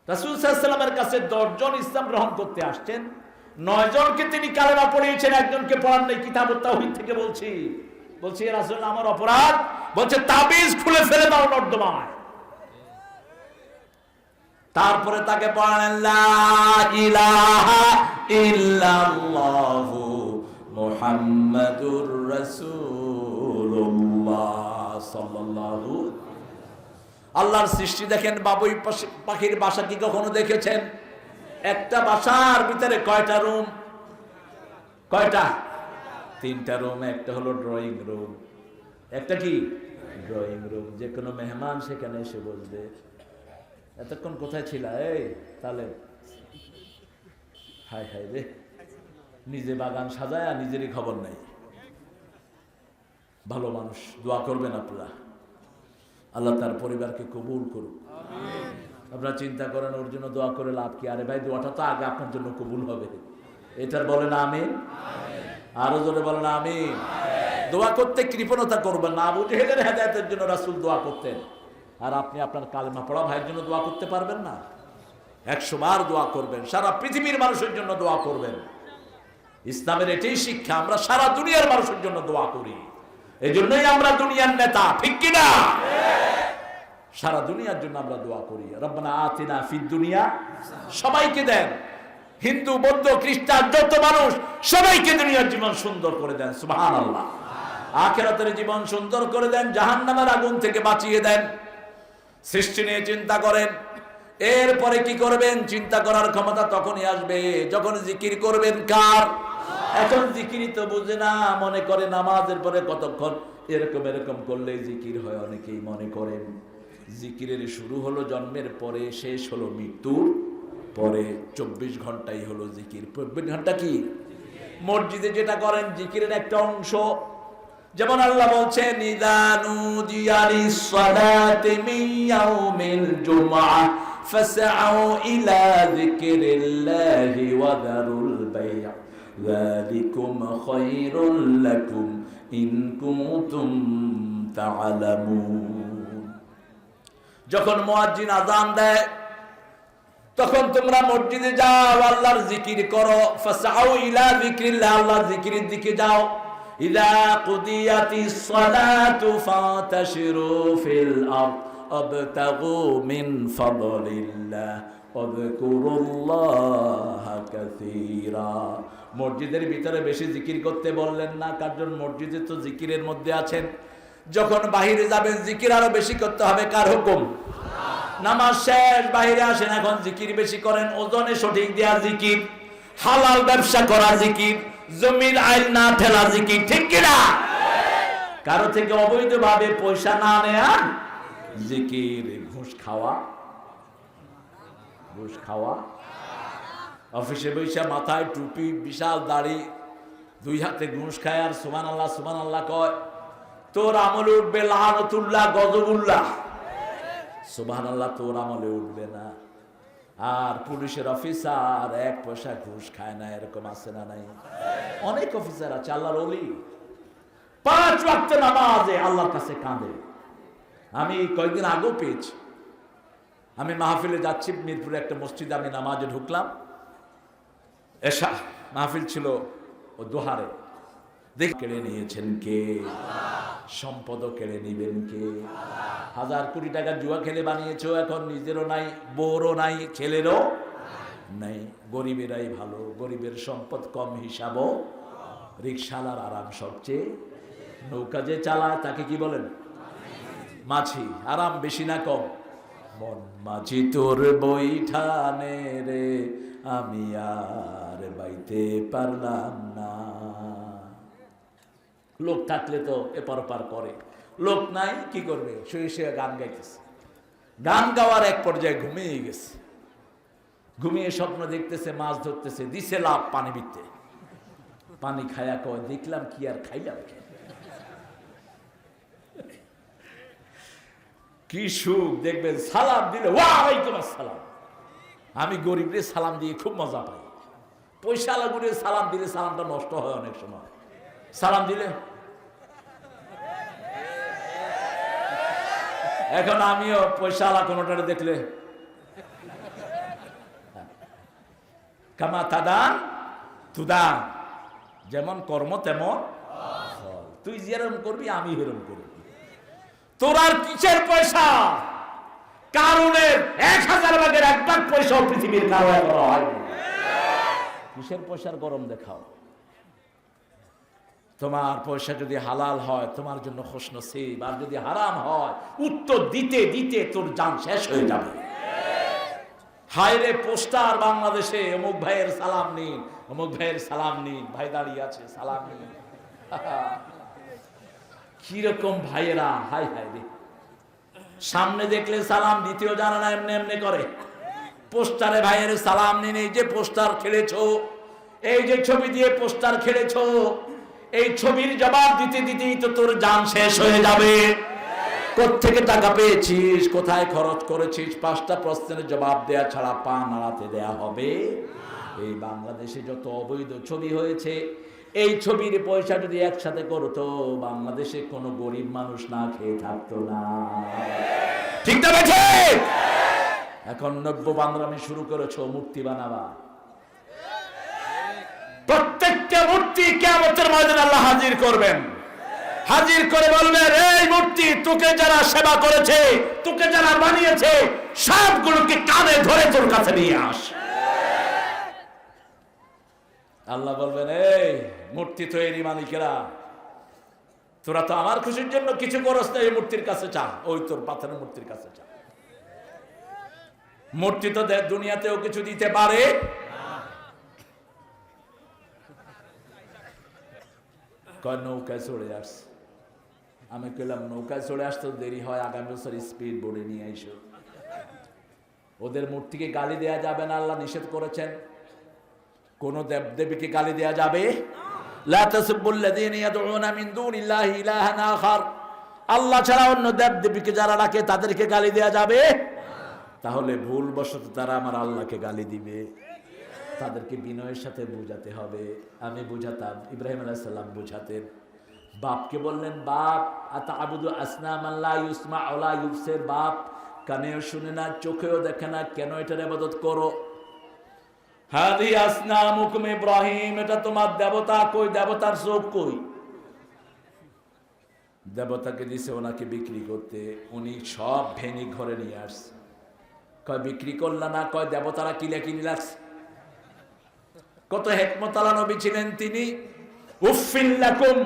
রাসূল সাল্লাল্লাহু আলাইহি ওয়াসাল্লামের কাছে 10 জন ইসলাম গ্রহণ করতে আসছেন, 9 জনকে তিনি কালেমা পড়িয়েছেন, একজনকে পড়ান নাই। কিতাবুত তাওহীদ থেকে বলছি ইয়া রাসূলুল্লাহ আমার অপরাধ। বলছে তাবিজ খুলে ফেলে দাও নর্দমায়। তারপরে তাকে পড়ালেন লা ইলাহা ইল্লাল্লাহু মুহাম্মাদুর রাসূলুল্লাহ সাল্লাল্লাহু। আল্লাহর সৃষ্টি দেখেন, বাবুই পাখির বাসা কি কখনো দেখেছেন? একটা বাসার ভিতরে কয়টা রুম? কয়টা? 3টা রুম। একটা হলো ড্রয়িং রুম, একটা কি ড্রয়িং রুম। যে কোনো মেহমান সেখানে এসে বসবে। এতক্ষণ কোথায় ছিল? এই তাহলে হাই হাই রে, নিজে বাগান সাজায় আর নিজেরই খবর নাই। ভালো মানুষ, দোয়া করবেন আপনারা, আল্লাহ তার পরিবারকে কবুল করুন। আপনারা চিন্তা করেন ওর জন্য দোয়া করে লাভ কি? আরে ভাই, দোয়াটা তো আগে আপনার জন্য কবুল হবে। এটার বলেন আমিন, আরো জোরে বলেন আমিন। দোয়া করতে কৃপণতা করবেন না। আবু জেহেলের হেদায়েতের জন্য রাসূল দোয়া করতেন, আর আপনি আপনার কালেমা পড়া ভাইয়ের জন্য দোয়া করতে পারবেন না? 100 বার দোয়া করবেন, সারা পৃথিবীর মানুষের জন্য দোয়া করবেন। ইসলামের এটাই শিক্ষা, আমরা সারা দুনিয়ার মানুষের জন্য দোয়া করি। এই জন্যই আমরা দুনিয়ার নেতা, ঠিক কিনা? সারা দুনিয়ার জন্য আমরা দোয়া করি। রব্বানা আতিনা ফিদ দুনিয়া, সবাইকে দেন, হিন্দু বৌদ্ধ খ্রিস্টান যত মানুষ সবাইকে দুনিয়ার জীবন সুন্দর করে দেন, সুবহানাল্লাহ। আখিরাতের জীবন সুন্দর করে দেন, জাহান্নামের আগুন থেকে বাঁচিয়ে দেন। সৃষ্টি নিয়ে চিন্তা করেন, এরপরে কি করবেন? চিন্তা করার ক্ষমতা তখনই আসবে যখন জিকির করবেন কার? এখন জিকিরই তো বুঝে না, মনে করে নামাজের পরে কতক্ষণ এরকম এরকম করলে জিকির হয়। অনেকেই মনে করেন জিকিরের শুরু হলো জন্মের পরে, শেষ হলো মৃত্যুর পরে। 24 ঘন্টাই হলো জিকির। 24 ঘন্টা কি মসজিদে যেটা করেন জিকিরের একটা অংশ। যেমন আল্লাহ বলছেন ইযা নুদিয়া লিস-সালাতি মিন ইয়াউমিল জুমআহ ফাসআউ ইলা যিকরিল্লাহি ওয়া যারুল বাই' যালিকুম খায়রুল লাকুম ইন কুনতুম তা'লামুন। যখন মুয়াজ্জিন আযান দেয় তখন তোমরা মসজিদে যাও, আল্লাহর জিকির করো। ফাসআউ ইলা যিকরিল্লাহ, আল্লাহর জিকিরের দিকে যাও। ইযা কুদিয়াতিস সালাতু ফাতাশিরু ফিল আরদ আবতাগু মিন ফাদলিল্লাহ ওয়াযকুরুল্লাহা কাসীরা। মসজিদের ভিতরে বেশি জিকির করতে বললেন না, কারণ মসজিদে তো জিকিরের মধ্যে আছেন। যখন বাহিরে যাবেন জিকির আরো বেশি করতে হবে। কার হুকুম? নামাজ শেষ, বাহিরে আসেন, এখন জিকির বেশি করেন। ওজনে সঠিক দেয়া জিকির, হালাল ব্যবসা করা জিকির, জমির আইল না ঠেলা জিকির, ঠিক কিনা? কারো থেকে অবৈধভাবে পয়সা না নেয়া জিকির। ঘুষ খাওয়া, অফিসে বৈশা মাথায় টুপি, বিশাল দাড়ি, 2 হাতে ঘুষ খায় আর সুবহানাল্লাহ সুবহানাল্লাহ কয়। তোর আমলে উঠবে লাআনাতুল্লাহ গজবুল্লাহ, সুবহানাল্লাহ তোর আমলে উঠবে না। আর পুলিশের অফিসার 1 পয়সা ঘুষ খায় না, এরকম আছে না নাই? অনেক অফিসার আছে আল্লাহর ওলি, 5 ওয়াক্ত নামাজে আল্লাহর কাছে কাঁদে। আমি কয়েকদিন আগেও পেয়েছি। আমি মাহফিলে যাচ্ছি, মিরপুরে একটা মসজিদে আমি নামাজে ঢুকলাম। এশা মাহফিল ছিল ও দোহারে। দেখ কেড়ে নিয়েছেন কে? সম্পদও কেড়ে নিবেন কে? 1000 কোটি টাকা জুয়া খেলে বানিয়েছো, এখন নিজেরও নাই, বউরও নাই, ছেলেরও নাই। গরিবেরাই ভালো, গরিবের সম্পদ কম হিসাবও। রিকশালার আরাম সবচেয়ে। নৌকা যে চালায় তাকে কি বলেন? মাঝি। আরাম বেশি না কম? মন মাঝি তোর বৈঠানে রে, আমি আর বাইতে পারলাম না। লোক থাকলে তো এপার ওপার করে, লোক নাই, কি করবে? শুয়ে শুয়ে গান গাইতেছে। গান গাওয়ার এক পর্যায়ে ঘুমিয়ে গেছে। ঘুমিয়ে স্বপ্ন দেখতেছে মাছ ধরতেছে, দিছে লাভ পানি বিতে। পানি খায়া কয় দেখলাম কি আর খাইলাম কি সুখ দেখবেন। সালাম দিলে ওয়ালাইকুম আসসালাম। আমি গরিবরে সালাম দিয়ে খুব মজা পাই। পয়সা লাগুরে সালাম দিলে সালামটা নষ্ট হয় অনেক সময়। সালাম দিলে এখন আমিও পয়সা আলা কোনোটারে দেখলে কামা তাদান তুদান, যেমন কর্ম তেমন ফল। তুই যেরকম করবি আমি এরকম করবি। তোর আর কিসের পয়সা? কারণের 1000 ভাগের 1 ভাগ পয়সা পৃথিবীর কারো এখনো হয়নি। কিসের পয়সার গরম দেখাও? তোমার পয়সা যদি হালাল হয় তোমার জন্য খুশনসিব, আর যদি হারাম হয় উত্তর দিতে দিতে তোর জান শেষ হয়ে যাবে। হায়রে পোস্টার বাংলাদেশে, অমুক ভাইয়ের সালাম নিন, অমুক ভাইয়ের সালাম নিন, ভাই দাঁড়িয়ে আছে সালাম নিন। কিরকম ভাইয়েরা, হাই হাই রে, সামনে দেখলে সালাম দ্বিতীয় জানা না, এমনি এমনি করে। পোস্টারে ভাইয়ের সালাম নিন। এই যে পোস্টার খেলেছো, এই যে ছবি দিয়ে পোস্টার খেলেছো, এই ছবির জবাব দিতে দিতেই তো তোর জান শেষ হয়ে যাবে। কোত্থেকে টাকা পেয়েছিস, কোথায় খরচ করেছিস, 5টা প্রশ্নের জবাব দেয়া ছাড়া পা নাড়াতে দেয়া হবে? এই বাংলাদেশে যত অবৈধ ছবি হয়েছে, এই ছবির পয়সা যদি একসাথে করতো বাংলাদেশে কোনো গরিব মানুষ না খেয়ে থাকতো না। ঠিক না বেঠে? এখন নব্য বাংলামি শুরু করেছো মূর্তি বানাবা। প্রত্যেকটা মূর্তি কিয়ামতের ময়দানে আল্লাহ হাজির করবেন। হাজির করে বলবেন, এই মূর্তি তোকে যারা সেবা করেছে, তোকে যারা বানিয়েছে, সবগুলোকে কাঁধে ধরে তোর কাছে নিয়ে আস। আল্লাহ বলবেন, এই মূর্তি তৈরি মালিকেরা, তোরা তো আমার খুশির জন্য কিছু করস না, এই মূর্তির কাছে চা, ওই তোর পাথরের মূর্তির কাছে চা। মূর্তি তো দুনিয়াতেও কিছু দিতে পারে। নৌকায় চড়ে আসছে। আমি কইলাম নৌকায় চড়ে আসতে দেরি হয়, আগামী বছর স্পিড বোর্ডে নিয়ে আইসো। ওদের মূর্তিকে গালি দেয়া যাবে না, আল্লাহ নিষেধ করেছেন। কোন দেব দেবীকে গালি দেয়া যাবে? লা তাসুবুল্লাযীনা ইয়াদউনা মিন দুনিল্লাহি ইলাহান আখার, আল্লাহ ছাড়া অন্য দেব দেবীকে যারা ডাকে তাদেরকে গালি দেয়া যাবে? তাহলে ভুলবশত তারা আমার আল্লাহকে গালি দিবে, তাদেরকে বিনয়ের সাথে বুঝাতে হবে। আমি বুঝাতাম, ইব্রাহিম আলাইহিস সালাম বুঝাতেন। বাপকে বললেন, বাপ আতা'বুদু আসনামান লা ইউসমা ওয়া লা ইউবসির, বাপ কানেও শুনে না, চোখেও দেখে না, কেন এটার ইবাদত করো? হাদি আসনামুকুম ইব্রাহিম, এটা তোমার দেবতা, কই দেবতার চোখ কই? দেবতাকে দিছে ওনাকে বিক্রি করতে, উনি সব ভেঙে ঘরে নিয়ে আসছে। কয় বিক্রি করলা না? কয় দেবতারা কিলে কিনে লাগছে। কত হিকমতালা নবী ছিলেন তিনি। উফিল লাকুম,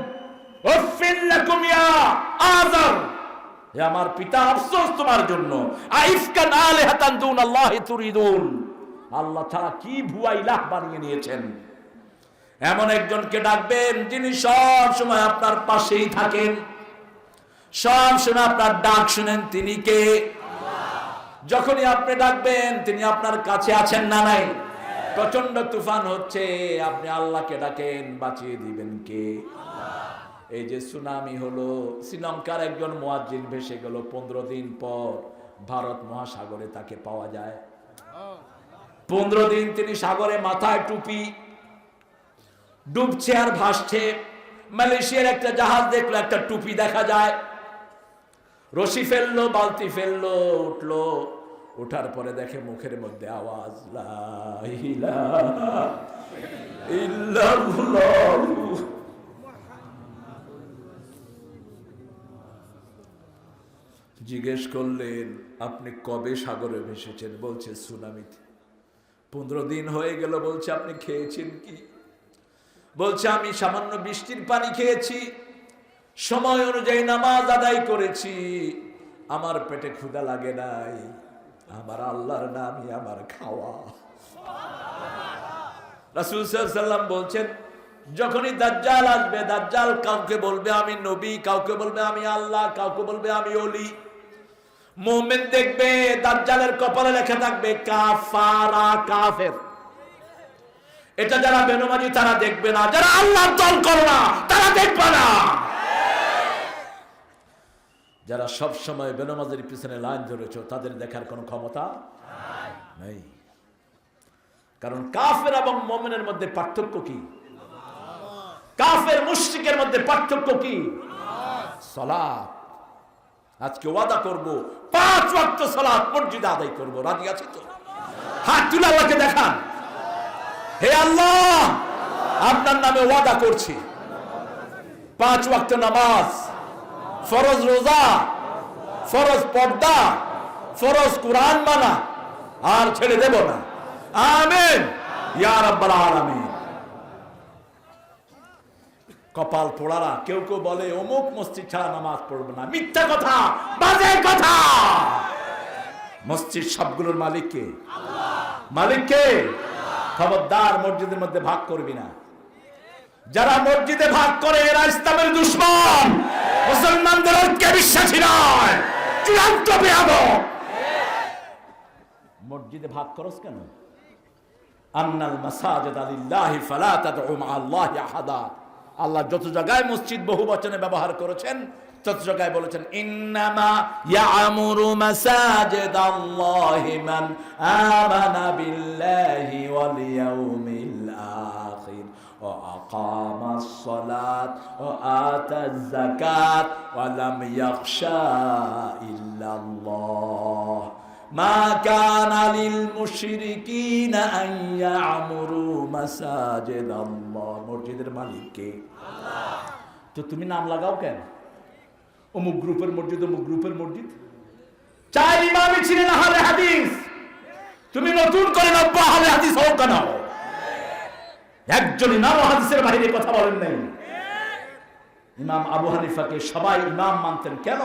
উফিল লাকুম ইয়া আযর, হে আমার পিতা আফসোস তোমার জন্য। আইফকান আলিহাতান দুনাল্লাহি তুরিদুন, আল্লাহ ছাড়া কি ভুয়া ইলাহ বানিয়ে নিয়েছেন। এমন একজনকে ডাকবেন যিনি সব সময় আপনার পাশেই থাকেন, সব সময় আপনার ডাক শুনেন। তিনি কে? যখনই আপনি ডাকবেন তিনি আপনার কাছে আছেন না নাই? প্রচন্ড তুফান হচ্ছে, আপনি আল্লাহকে ডাকেন, বাঁচিয়ে দিবেন কে? এই যে সুনামি হলো, শ্রীলঙ্কার একজন মুয়াজ্জিন ভেসে গেল, 15 দিন পর ভারত মহাসাগরে তাকে পাওয়া যায়। 15 দিন তিনি সাগরে, মাথায় টুপি, ডুবছে আর ভাসছে। মালয়েশিয়ার একটা জাহাজ দেখলো, একটা টুপি দেখা যায়, রশি ফেললো, বালতি ফেললো, উঠলো। ওঠার পরে দেখে মুখের মধ্যে আওয়াজ, লা ইলাহা ইল্লাল্লাহ। জিজ্ঞেস করলেন, আপনি কবে সাগরে ভেসেছেন? বলছে সুনামিতে। 15 দিন হয়ে গেল। বলছে আপনি খেয়েছেন কি? বলছে আমি সামান্য বৃষ্টির পানি খেয়েছি, সময় অনুযায়ী নামাজ আদায় করেছি, আমার পেটে ক্ষুধা লাগে নাই, আমার আল্লাহর নামই আমার খাওয়া। রাসূল সাল্লাল্লাহু আলাইহি ওয়াসাল্লাম বলছেন, যখনই দাজ্জাল আসবে, দাজ্জাল কাউকে বলবে আমি নবী, কাউকে বলবে আমি আল্লাহ, কাউকে বলবে আমি ওলি। মুমিন দেখবে দাজ্জালের কপালে লেখা থাকবে কাফারা, কাফের। এটা যারা বেনমাজি তারা দেখবে না, যারা আল্লাহর দল করে না তারা দেখবে না। যারা সব সময় বেনমাজের পিছনে লাইন ধরেছো তাদের দেখার কোনো ক্ষমতা নেই। কারণ কাফের এবং মুমিনের মধ্যে পার্থক্য কি? কাফের মুশরিকের মধ্যে পার্থক্য কি? সালাত। আজকে ওয়াদা করব 5 ওয়াক্ত সালাত মসজিদে আদায় করব। রাজি আছি তো? হাত তুলে আল্লাহকে দেখান। হে আল্লাহ, আপনার নামে ওয়াদা করছি 5 ওয়াক্ত নামাজ, ফরজ রোজা, ফরজ পর্দা, ফরজ কোরআন মানা আর ছেড়ে দেব না। আমিন ইয়া রাব্বাল আলামিন। কপাল পোড়ারা কেউ কেউ বলে অমুক মসজিদ ছাড়া নামাজ পড়বে না। মিথ্যা কথা, বাজে কথা। মসজিদ সবগুলোর মালিক কে? মালিক কে? খবরদার মসজিদের মধ্যে ভাগ করবি না। যারা মসজিদে ভাগ করে এরা ইসলামের দুশমন, মুসলমানদের ঐক্যে বিশ্বাসী নয়, চূড়ান্ত বেয়াদব। মসজিদে ভাগ করস কেন? আন্নাল মাসাজিদ লিল্লাহি ফালা তাদউ মা'আল্লাহি আহাদা। আল্লাহ যত জায়গায় মসজিদ বহু বচনে ব্যবহার করেছেন তত জায়গায় বলেছেন ইন্নামা ইয়া'মুরু মাসাজিদাল্লাহি মান আমানা বিল্লাহি ওয়াল ইয়াউমিল আখির ওয়া আকামাস সালাত ওয়া আতাজ যাকাত ওয়া লাম ইয়াখশা ইল্লাল্লাহ মা কানা লিল মুশরিকিনা আন ইয়া'মুরু মাসাজিদাল্লাহ। মসজিদের মালিক কে? আল্লাহ। তো তুমি নাম লাগাও কেন? অমুক গ্রুপের মসজিদ, অমুক গ্রুপের মসজিদ। 4 ইমামই ছিলেন আহলে হাদিস, তুমি নতুন করে 90 আহলে হাদিস হও কেন? একজন ইমাম হাদিসের বাইরে কথা বলেন নাই। ইমাম আবু হানিফাকে সবাই ইমাম মানতেন কেন?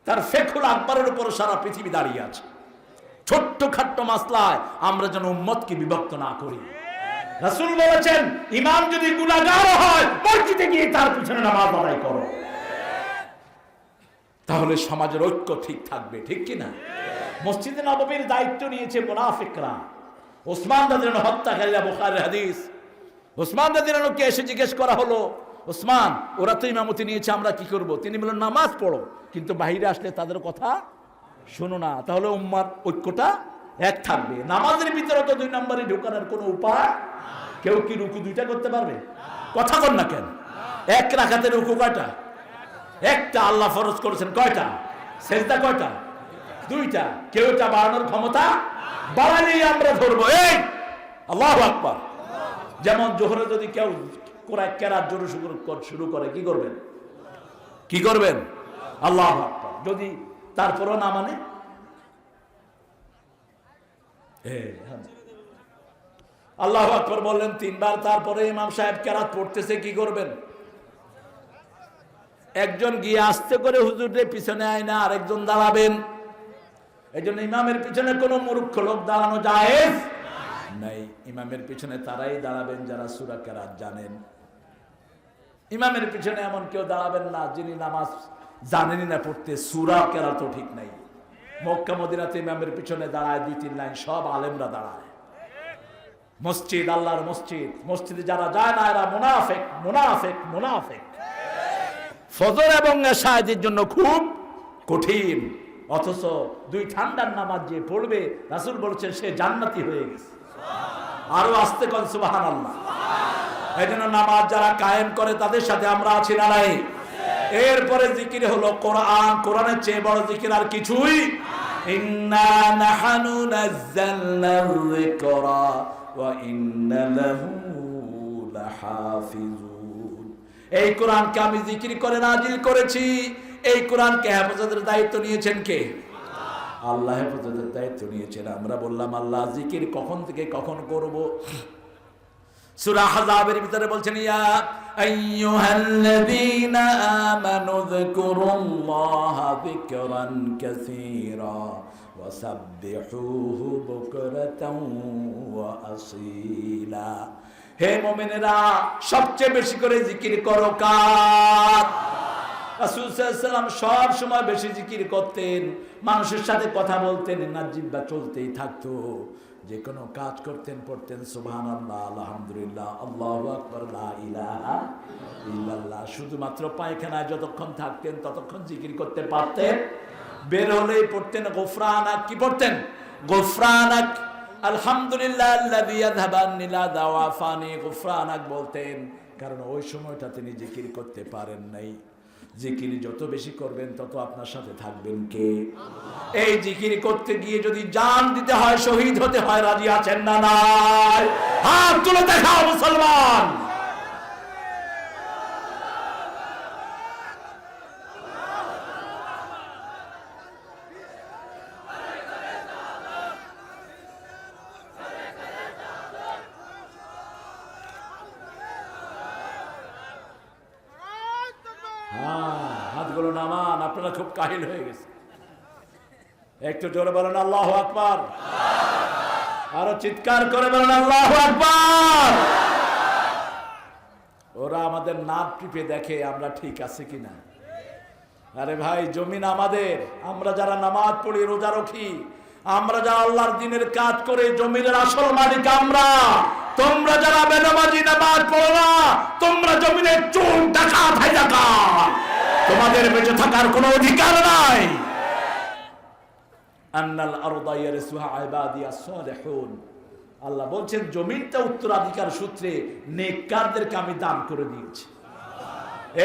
তার ফিকহুল আকবরের উপর সারা পৃথিবী দাঁড়িয়ে আছে। ছোট্ট খাট্ট মাসলায় আমরা যেন উম্মতকে বিভক্ত না করি। রাসূল বলেছেন ইমাম যদি গুনাহগার হয় মসজিদে গিয়ে তার পিছনে নামাজ আদায় করো, তাহলে সমাজের ঐক্য ঠিক থাকবে, ঠিক কি না? মসজিদে নববীর দায়িত্ব নিয়েছে মুনাফিকরা। ওসমান রাদিয়াল্লাহু হত্যাকারীরা, বুখারীর হাদিস। ওসমান রাদিয়াল্লাহু কে এসে জিজ্ঞেস করা হলো, ওসমান ওরা তো ইমামতি নিয়েছে, আমরা কি করব? তিনি বললেন নামাজ পড়ো, কিন্তু বাহিরে আসলে তাদের কথা শোনো না, তাহলে উম্মার ঐক্যটা এক থাকবে। নামাজের ভিতরে তো 2 নম্বরে ঢোকানোর কোনো উপায়। কেউ কি রুকু 2টা করতে পারবে? কথা বল না কেন? 1 রাকাতের রুকু কয়টা? একটা। আল্লাহ ফরজ করেছেন কয়টা? সেজদা কয়টা? 2টা। কেউ এটা বাড়ানোর ক্ষমতা বাড়ালেই আমরা ধরবো। এই আল্লাহু আকবার। যেমন জোহরে যদি কেউ কোরআন কেরাত জোরে শুরু করে কি করবেন? কি করবেন? আল্লাহু আকবার। যদি তারপরও না মানে আল্লাহু আকবার বললেন 3 বার, তারপরে ইমাম সাহেব কেরাত পড়তেছে, কি করবেন? একজন গিয়ে আস্তে করে হুজুরের পিছনে আয় না, আরেকজন দাঁড়াবেন। এই জন্য ইমামের পিছনে কোনো মূর্খ লোক দাঁড়ানো জায়েজ নাই। ইমামের পিছনে তারাই দাঁড়াবেন যারা সূরা কেরাত জানেন। ইমামের পিছনে এমন কেউ দাঁড়াবেন না যিনি নামাজ জানেনই না পড়তে, সূরা কেরাতও ঠিক নাই। মক্কা মদিনাতে ইমামের পিছনে দাঁড়ায় 2-3 লাইন, সব আলেমরা দাঁড়ায়। মসজিদ আল্লাহর মসজিদ, মসজিদে যারা যায় না এরা মুনাফিক, মুনাফিক, মুনাফিক। ফজর এবং এশায়ের জন্য খুব কঠিন, অথচ 2 ঠান্ডার নামাজ যে পড়বে রাসূল বলেছেন সে জান্নাতি হয়ে গেছে। আরো আস্তে কোন সুবহানাল্লাহ। এই জন্য নামাজ যারা কায়েম করে তাদের সাথে আমরা আছি না নাই? এরপরে জিকির হলো কোরআন। কোরআনের চেয়ে বড় জিকির আর কিছুই। ইন্না নাহনু নাযালনা যিকরা ওয়া ইন্না লাহু লাহাফিজুন। এই কোরআনকে আমি জিকির করে নাজিল করেছি। এই কোরআনকে হেফাজতের দায়িত্ব নিয়েছেন কে? আল্লাহ হেফাজতের দায়িত্ব নিয়েছেন। আমরা বললাম আল্লাহ জিকির কখন থেকে কখন করব? সূরা আহজাবের ভিতরে বলছেন ইয়া আইয়ুহাল্লাযীনা আমানু যিকুরুল্লাহা যিকরান কাসীরা ওয়া সাব্বিহুহু বুকরাতাও ওয়া আসীলা। হে মুমিনেরা সবচেয়ে বেশি করে জিকির করো কার? রাসূল সাল্লাল্লাহু আলাইহি ওয়াসাল্লাম সব সময় বেশি জিকির করতেন, মানুষের সাথে কথা বলতেন, না জিহ্বা চলতেই থাকতো। যে কোনো কাজ করতেন পড়তেন সুবহানাল্লাহ, আলহামদুলিল্লাহ, আল্লাহু আকবার, লা ইলাহা ইল্লাল্লাহ। শুধুমাত্র পায়খানায় যতক্ষণ থাকতেন ততক্ষণ জিকির করতে পারতেন। বের হলেই পড়তেন গুফরানাক। কি পড়তেন? গুফরানাক। আলহামদুলিল্লাহ আল্লাযী আযহাবা আন্নী আল-আযা ওয়া আফানি গুফরানাক বলতেন, কারণ ওই সময়টা তিনি জিকির করতে পারেন নাই। জিকিরি যত বেশি করবেন তত আপনার সাথে থাকবেন কে? এই জিকিরি করতে গিয়ে যদি জান দিতে হয়, শহীদ হতে হয়, রাজি আছেন না নাই? হাত তুলে দেখাও মুসলমান। হাতগুলো নামান, আপনারা খুব কাহিল হয়ে গেছে। একটু জোরে বলেন আল্লাহু আকবার, আরো চিৎকার করে বলেন আল্লাহু আকবার। ওরা আমাদের নাক টিপে দেখে আমরা ঠিক আছে কিনা। আরে ভাই, জমিন আমাদের। আমরা যারা নামাজ পড়ি, রোজা রাখি, আমরা যারা আল্লাহর দ্বীনের কাজ করে, জমিনের আসল মালিক আমরা। তোমরা যারা বেনামাজি, নামাজ পড়ো না, তোমরা জমিনের চোর, ডাকাত, হাইজাকার। তোমাদের বেঁচে থাকার কোনো অধিকার নাই। আন্নাল আরদা ইয়ারসুহা ইবাদিয়াস সালিহুন। আল্লাহ বলছেন জমিনটা উত্তরাধিকার সূত্রে নেককারদেরকে আমি দান করে দিয়েছি।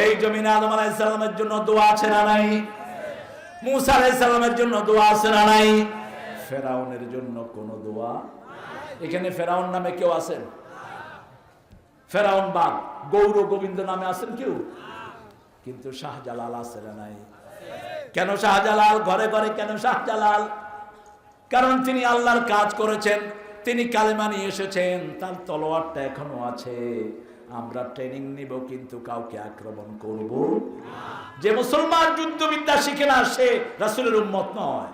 এই জমিনে আদম আলাইহিস সালামের জন্য দোয়া আছে না নাই? মুসা আলাইহিস সালামের জন্য দোয়া আছে না নাই? ফেরাউনের জন্য কোনো দোয়া? এখানে ফেরাউন নামে কেউ আছেন? ফেরাউন বাদ, গৌর গোবিন্দ নামে আছেন কেউ? কিন্তু শাহজালাল আছে না নাই? কেন শাহজালাল? ঘরে ঘরে কেন শাহজালাল? কারণ তিনি আল্লাহর কাজ করেছেন, তিনি কালেমা নিয়ে এসেছেন, তার তলোয়ারটা এখনো আছে। আমরা ট্রেনিং নিব কিন্তু কাউকে আক্রমণ করব যে মুসলমান যুদ্ধবিদ্যা শিখে না সে রাসূলের উম্মত নয়।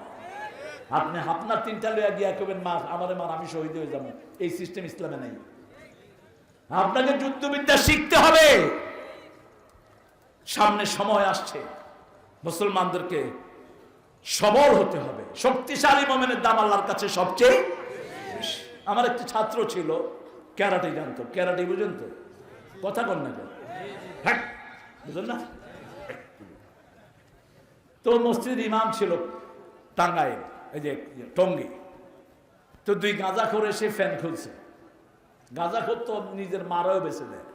আপনি আপনার তিনটা লইয়া গিয়া কবেন মা আমারে মার, আমি শহীদ হয়ে যাব, এই সিস্টেম ইসলামে নাই। আপনাকে যুদ্ধবিদ্যা শিখতে হবে। সামনে সময় আসছে, মুসলমানদেরকে সবল হতে হবে। শক্তিশালী মোমেনের দাম আল্লাহর কাছে সবচেয়ে বেশি। আমার একটি ছাত্র ছিল, ক্যারাটে জানতো। ক্যারাটে বুঝেন তো? কথা কন না কেন? হ্যাঁ, বুঝলেন না? তো মসজিদের ইমাম ছিল টাঙ্গাইল, এই যে টঙ্গী। তো দুই গাঁজাখোর এসে ফ্যান খুলছে। গাঁজাখোর তো নিজের মারাও বেছে দেয়।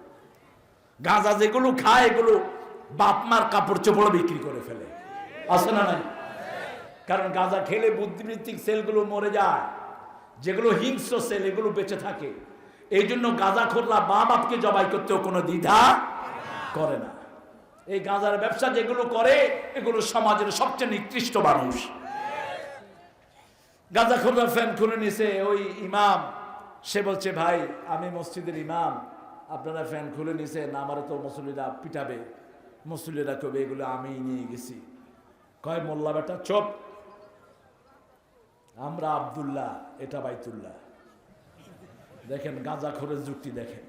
গাঁজা যেগুলো খায় এগুলো বাপ মার কাপড় চোপড় বিক্রি করে ফেলে, আছে না নাই? কারণ গাঁজা খেলে বুদ্ধিবৃত্তিক সেলগুলো মরে যায়, যেগুলো হিংস্র সেল এগুলো বেঁচে থাকে। এই জন্য গাঁজাখোররা মা বাপকে জবাই করতেও কোনো দ্বিধা করে না। এই গাঁজার ব্যবসা যেগুলো করে এগুলো সমাজের সবচেয়ে নিকৃষ্ট মানুষ। গাঁজাখোররা ফ্যান খুলে নিছে। ওই ইমাম সে বলছে, ভাই আমি মসজিদের ইমাম, আপনারা ফ্যান খুলে নিছেন, আমারও তো মুসল্লিরা পিটাবে, মুসল্লিরা কবে এগুলো আমি নিয়ে গেছি। কয় মোল্লা বেটা চুপ, আমরা আব্দুল্লাহ, এটা বাইতুল্লাহ। দেখেন গাঁজাখোরের যুক্তি দেখেন।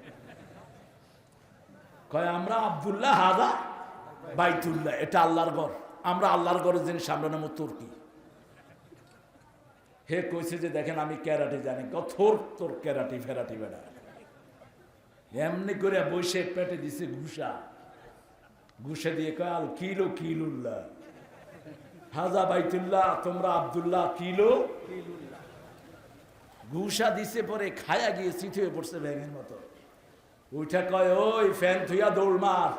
কয় আমরা আব্দুল্লাহ, হাজা বাইতুল্লাহ, এটা আল্লাহর ঘর, আমরা আল্লাহর ঘরের জিনিস আমরা নাম তুর্কি। হে কইছে যে দেখেন আমি ক্যারাটে জানি। কথোর তোর ক্যারাটি ফেরাটি বেড়া। এমনি করে বসে পেটে দিছে ঘুষা। ঘুষে দিয়ে কয় আল কিলো কিলুল্লাহ, হাজা বাইতুল্লাহ, তোমরা আব্দুল্লাহ, কিলো ঘুষা দিছে। পরে খায়া গিয়ে চিঠি হয়ে পড়ছে ব্যাঙের মতো। উঠা কয় ওই ফ্যান থুইয়া দৌড় মার,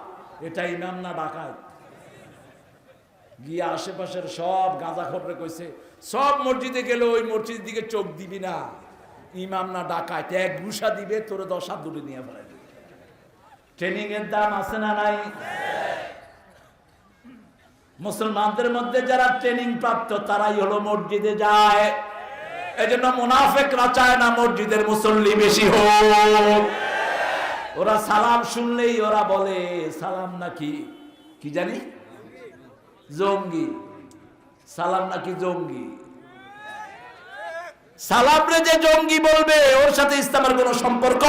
এটা ইমাম না ডাকাত। গিয়ে আশেপাশের সব গাঁজাখোররে কইছে, সব মসজিদে গেলে ওই মসজিদের দিকে চোখ দিবি না, ইমাম না ডাকাত, এক ঘুষা দিবে তোরে 10 হাত দূরে নিয়ে ফেলে। ট্রেনিং এর দাম আছে না নাই? মুসলমানদের মধ্যে যারা ট্রেনিং প্রাপ্ত তারাই হলো মসজিদে যায়। এজন্য মুনাফিকরা চায় না মসজিদের মুসল্লি বেশি হোক। ওরা সালাম শুনলেই ওরা বলে সালাম নাকি কি জানি জঙ্গি, সালাম নাকি জঙ্গি। সালাম রে যে জঙ্গি বলবে ওর সাথে ইসলামের কোনো সম্পর্ক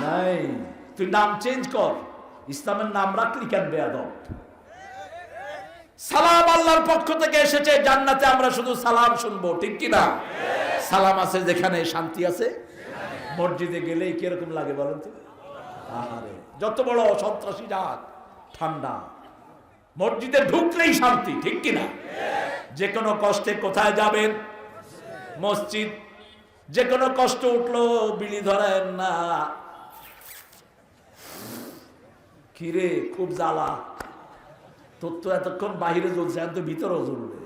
নাই। তুই নাম চেঞ্জ কর, ইসলামের নাম রাখলি কেন বেয়াদব? সালাম আল্লাহর পক্ষ থেকে এসেছে, জান্নাতে আমরা শুধু সালাম শুনবো, ঠিক কি না? সালাম আছে যেখানে শান্তি আছে। মসজিদে গেলেই কিরকম লাগে বলেন তো? আহারে, যত বড় সন্ত্রাসী যাক ঠান্ডা, মসজিদে ঢুকলেই শান্তি, ঠিক কি না? যে কোনো কষ্টে কোথায় যাবেন? মসজিদ। যে কোনো কষ্ট উঠলো বিড়ি ধরেন না, কিরে খুব জ্বালা, তোর তো এতক্ষণ বাহিরে জ্বলছে, এখন তো ভিতরেও জ্বলবে।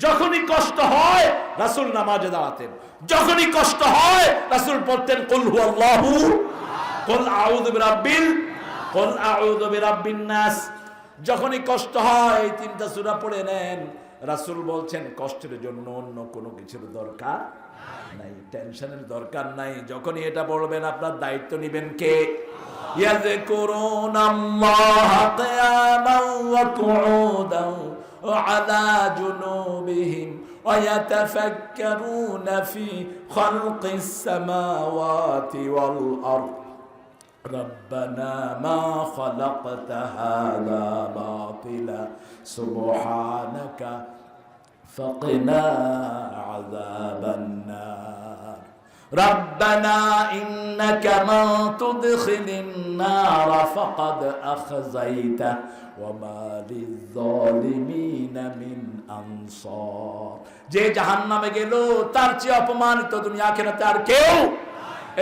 যখনই কষ্ট হয় রাসূল নামাজে দাঁড়াতেন, যখনই কষ্ট হয় রাসূল পড়তেন কুল হুয়াল্লাহু, কুল আউযু বিরাব্বিল, কুল আউযু বিরাব্বিন নাস। যখনই কষ্ট হয় এই তিনটা সূরা পড়ে নেন। রাসূল বলছেন কষ্টের জন্য অন্য কোনো কিছুর দরকার নাই, টেনশনের দরকার নাই। যখনই এটা পড়বেন আপনার দায়িত্ব নেবেন কে? ইয়াযকুরুনাল্লাহা কিয়ামান ওয়া কুউদান ওয়া আলা জুনুবিহিম ওয়া ইয়াতাফাক্কারুনা ফি খালকিস সামাওয়াতি ওয়াল আরদ ربنا ما خلقت هذا باطلا سبحانك فقنا عذاب النار ربنا إنك من تدخل النار فقد أخزيته وما للظالمين من أنصار। যে জাহান্নামে গেল তার চেয়ে অপমানিত দুনিয়া আখিরাতে আর কেউ।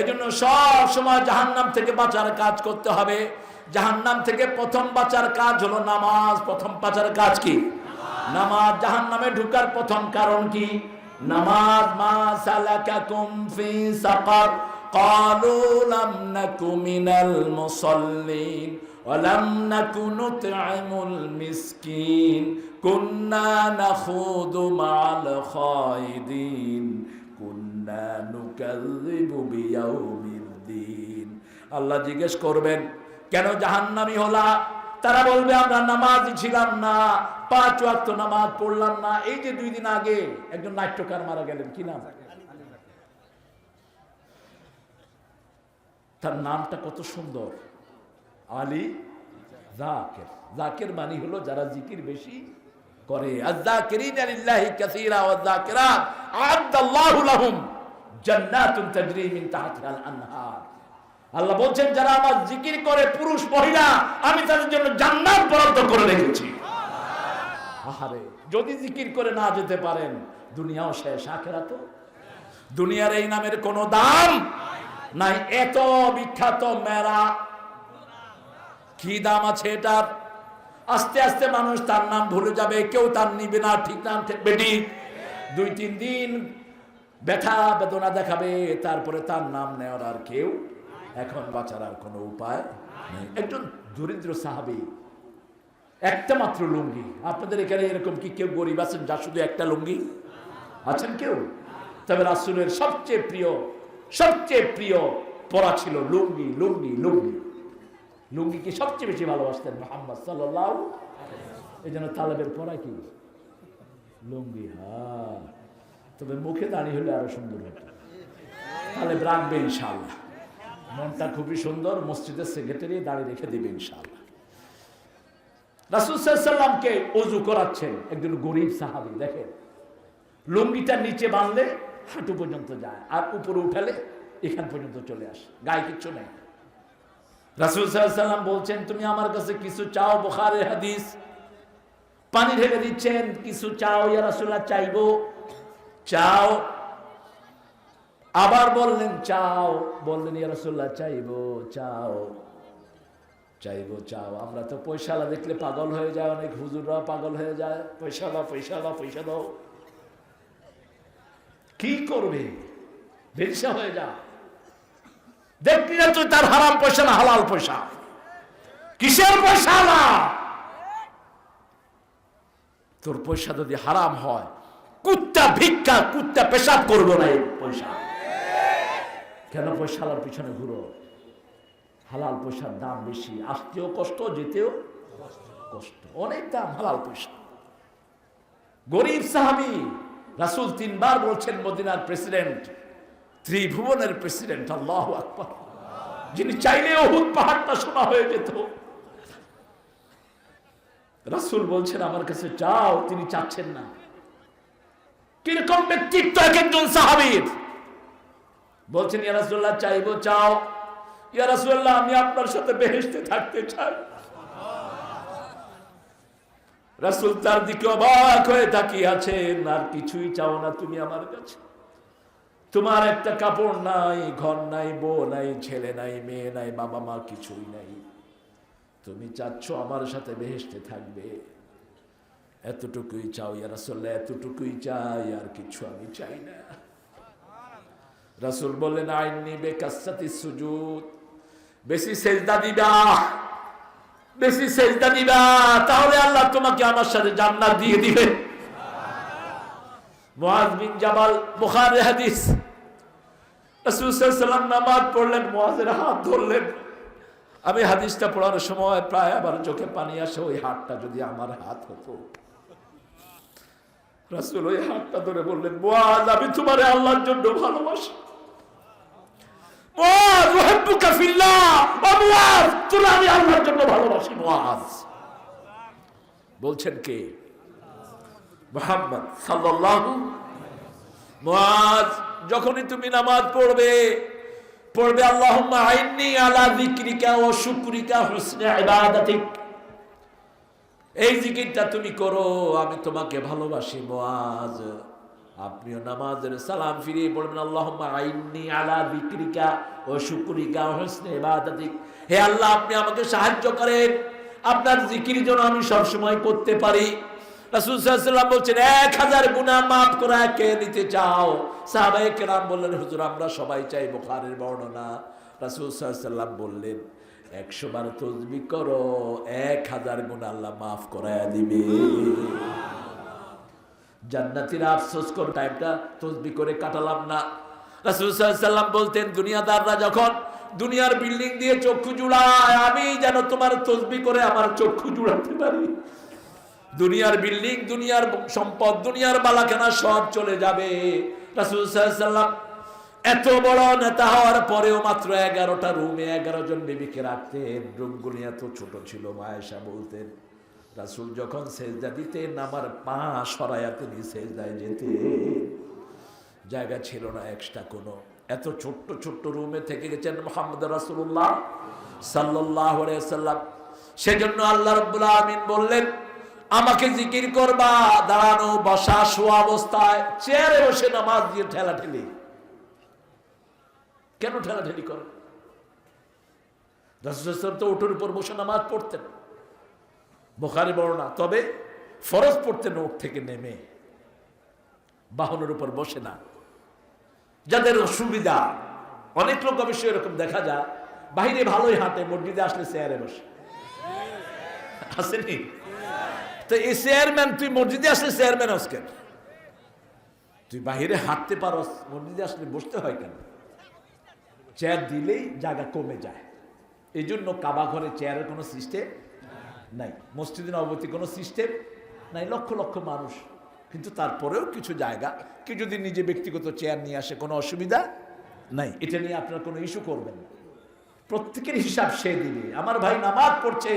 এজন্য সব সময় জাহান্নাম থেকে বাঁচার কাজ করতে হবে। জাহান্নাম থেকে প্রথম বাঁচার কাজ হলো নামাজ। প্রথম বাঁচার কাজ কি? নামাজ। জাহান্নামে ঢোকার প্রথম কারণ কি? নামাজ। মা সালাকাকুম ফি সাকার ক্বালু লাম নাকু মিনাল মুসাল্লিন ওয়া লাম নাকু নুত'ইমুল মিসকিন কুন্না নাখুদু মা'আল খায়িদিন কুন্না নুকাযযিবু বিয়াউমিদ্দিন। আল্লাহ জিজ্ঞেস করবেন কেন জাহান্নামী হলা? তারা বলবে আমরা নামাজি ছিলাম না, 5 ওয়াক্ত নামাজ পড়লাম না। এই যে 2 দিন আগে একজন নাট্যকার মারা গেলেন, কি নাম? তার নামটা কত সুন্দর, আলী যাকির। যাকির মানে হলো যারা জিকির বেশি করে। আয-যাকিরিনা লিল্লাহি কাসীরা ওয়ায-যাকিরাত আ'আদাল্লাহু লাহুম জান্নাতুন তাজরি মিন তাহতিহাল আনহার। আল্লাহ বলছেন যারা আমার জিকির করে পুরুষ মহিলা, আমি তাদের জন্য জান্নাত বরাদ্দ করে রেখেছি। আহারে, যদি জিকির করে না যেতে পারেন দুনিয়াও শেষ, আখিরাতও। দুনিয়ার এই নামের কোনো দাম নাই। এত বিখ্যাত মেলা, কি দাম আছে এটার? আস্তে আস্তে মানুষ তার নাম ভুলে যাবে, কেউ তার নিবে না। ঠিক নাম বেটি 2-3 দিন ব্যথা বেদনা দেখাবে, তারপরে তার নাম নেওয়ার আর কেউ এখন বাঁচার আর কোনো উপায় নেই। একজন দরিদ্র সাহাবী, একটা মাত্র লুঙ্গি। আপনাদের এখানে এরকম কি কেউ গরিব আছেন যার শুধু একটা লুঙ্গি? আছেন কেউ? তবে রাসূলের সবচেয়ে প্রিয় পরা ছিল লুঙ্গি। লুঙ্গি লুঙ্গি লুঙ্গিকে সবচেয়ে বেশি ভালোবাসতেন মুহাম্মদ সাল্লাল্লাহু আলাইহি ওয়াসাল্লাম। এই জন্য তালেবের পরা কি লুঙ্গি। হ্যাঁ, তবে মুখে দাঁড়িয়ে হলে আরো সুন্দর হতো। তালেব রাখবে ইনশাআল্লাহ, মনটা খুবই সুন্দর। মসজিদের সেক্রেটারি দাঁড়িয়ে রেখে দেবে ইনশাআল্লাহ। রাসূল সাল্লাল্লাহু আলাইহি ওয়াসাল্লামকে ওযু করাচ্ছেন একজন গরীব সাহাবী। দেখেন, লুঙ্গিটা নিচে বাঁধলে হাঁটু পর্যন্ত যায়, আর উপরে উঠালে এখান পর্যন্ত চলে আসে, গায়ে কিচ্ছু নেই। রাসূল সাল্লাল্লাহু আলাইহি ওয়াসাল্লাম বলছেন তুমি আমার কাছে কিছু চাও, বুখারীর হাদিস। পানি ঢেলে দিচ্ছেন, কিছু চাও ইয়া রাসূলুল্লাহ। চাইবো, চাও। আবার বললেন চাও, বললেন ইয়া রাসূলুল্লাহ চাইবো, চাও চাইবো, চাও। আমরা তো পয়সালা দেখলে পাগল হয়ে যায়, অনেক হুজুররাও পাগল হয়ে যায়, পয়সালা পয়সালা পয়সা দাও। কি করবে? বেরিসা হয়ে যা। দেখলি না তুই তার হারাম পয়সা না হালাল পয়সা? কিসের পয়সা? না, তোর পয়সা যদি হারাম হয়, কুত্তা ভিক্ষা, কুত্তা পেশাব করবো না এই পয়সা। কেন পয়সালার পিছনে ঘুরো? হালাল পয়সার দাম বেশি, আসতেও কষ্ট, যেতেও কষ্ট, অনেক দাম হালাল পয়সা। গরিব সাহাবী, রাসূল 3 বার বলছেন মদিনার প্রেসিডেন্ট, ত্রিভুবনের প্রেসিডেন্ট, আল্লাহু আকবার, যিনি চাইলে উহুদ পাহাড়টা সোনা হয়ে যেত। রাসূল বলছেন আমার কাছে চাও, তিনি চাচ্ছেন না। কিরকম ব্যক্তিত্ব এক একজন সাহাবীর! বলছেন ইয়া রাসূলুল্লাহ চাইবো, চাও। ইয়া রাসূলুল্লাহ আমি আপনার সাথে বেহেশতে থাকতে চাই। রাসূল তার দিকে অবাক হয়ে তাকিয়ে আছেন। আর কিছুই চাও না তুমি আমার কাছে? তোমার একটা কাপড় নাই, ঘর নাই, বউ নাই, ছেলে নাই, মেয়ে নাই, বাবা মা কিছুই নাই। তুমি চাচ্ছ আমার সাথে বেহেশতে থাকবে, এতটুকুই চাও ইয়া রাসূলুল্লাহ, এতটুকুই চাই, আর কিছু আমি চাই না। রাসূল বললেন আইন্নি বিকাসসাতিস সুজুদ, বেশি সেজদা দিবা, বেশি সেজদা দিবা, তাহলে আল্লাহ তোমাকে আমার সাথে জান্নাত দিয়ে দিবে। মুআজ বিন জাবাল, বুখারী হাদিস, রাসূল সাল্লাল্লাহু আলাইহি ওয়াসাল্লাম নামাজ পড়লেন, মুআজের হাত ধরলেন। আমি হাদিসটা পড়ার সময় প্রায় আবার চোখে পানি আসে, ওই হাতটা যদি আমার হাত হতো। রাসূল ওই হাতটা ধরে বললেন, মুআজ আমি তোমারে আল্লাহর জন্য ভালোবাসি। মুআজ উহিব্বুকা ফিল্লাহ, ও মুআজ তুমি আমি আল্লাহর জন্য ভালোবাসি। মুআজ বলছেন কে? মুহাম্মদ সাল্লাল্লাহু। মুআজ যখনই তুমি নামাজ পড়বে আল্লাহুম্মা আইন্নি আলা যিকরিকা ওয়া শুকরিকা হুসনে ইবাদাতিক, এই জিকিরটা তুমি করো, আমি তোমাকে ভালোবাসি। মুআজ আপনিও নামাজের সালাম ফিরিয়ে পড়বেন, আল্লাহুম্মা আইন্নি আলা যিকরিকা ওয়া শুকরিকা হুসনে ইবাদাতিক, হে আল্লাহ আপনি আমাকে সাহায্য করেন আপনার জিকির যেন আমি সব সময় করতে পারি। রাসূল সাল্লাল্লাহু আলাইহি ওয়াসাল্লাম বলছেন 1000 গুনাহ maaf করা কে নিতে চাও? সাহাবায়ে কেরাম বললেন হুজুর আমরা সবাই চাই, বুখারীর বর্ণনা। রাসূল সাল্লাল্লাহু আলাইহি ওয়াসাল্লাম বললেন 100 বার তাসবিহ করো, 1000 গুনাহ আল্লাহ maaf করায়া দিবে। জান্নাতীরা আফসোস করে টাইমটা তাসবিহ করে কাটালাম না। রাসূল সাল্লাল্লাহু আলাইহি ওয়াসাল্লাম বলতেন দুনিয়াদাররা যখন দুনিয়ার বিল্ডিং দিয়ে চক্ষু জুড়ায়, আমি যেন তোমার তাসবিহ করে আমার চক্ষু জুড়াতে পারি। দুনিয়ার বিল্ডিং, দুনিয়ার সম্পদ, দুনিয়ার বালাখানা সব চলে যাবে। রাসূল সাল্লাল্লাহু আলাইহি ওয়াসাল্লাম এত বড় নেতা হওয়ার পরেও মাত্র 11টা রুমে 11 জন বিবিকে রাখতেন। রুমগুলি এত ছোট ছিল। আয়েশা বলতেন রাসূল যখন সেজদা দিতেন আমার পা সরায়া তিনি সেজদায় যেতেন, জায়গা ছিল না এক্সট্রা কোনো। এত ছোট্ট ছোট্ট রুমে থেকে গেছেন মুহাম্মদ রাসূলুল্লাহ সাল্লাল্লাহু আলাইহি ওয়াসাল্লাম। সেজন্য আল্লাহ রাব্বুল আলামিন বললেন আমাকে জিকির করবা দাঁড়ানো, বসা, শোয়া অবস্থায়, চেয়ারে বসে নামাজ দিয়ে ঠেলাঠেলি। কেন ঠেলাঠেলি করেন? রাসূল সাল্লাল্লাহু আলাইহি ওয়াসাল্লাম তো উটের উপর বসে নামাজ পড়তেন, বুখারী বর্ণনা। তবে ফরজ পড়তেন উট থেকে নেমে, বাহনের উপর বসে না। যাদের অসুবিধা, অনেক লোক অবশ্যই এরকম দেখা যায় বাইরে ভালোই হাঁটে, মসজিদে আসলে চেয়ারে বসে, আসেনি? তো এই চেয়ারম্যান, তুই মসজিদে আসলে চেয়ারম্যান হস কেন? তুই বাহিরে হাঁটতে পারস, মসজিদে আসলে বসতে হয় কেন? চেয়ার দিলেই জায়গা কমে যায়। এই জন্য কাবা ঘরে চেয়ারের কোনো সিস্টেম নাই, মসজিদে নববতী কোনো সিস্টেম নাই, লক্ষ লক্ষ মানুষ। কিন্তু তারপরেও কিছু জায়গা কি যদি নিজে ব্যক্তিগত চেয়ার নিয়ে আসে কোনো অসুবিধা নাই। এটা নিয়ে আপনারা কোনো ইস্যু করবেন না, প্রত্যেকের হিসাব সে দিবে। আমার ভাই নামাজ পড়ছে,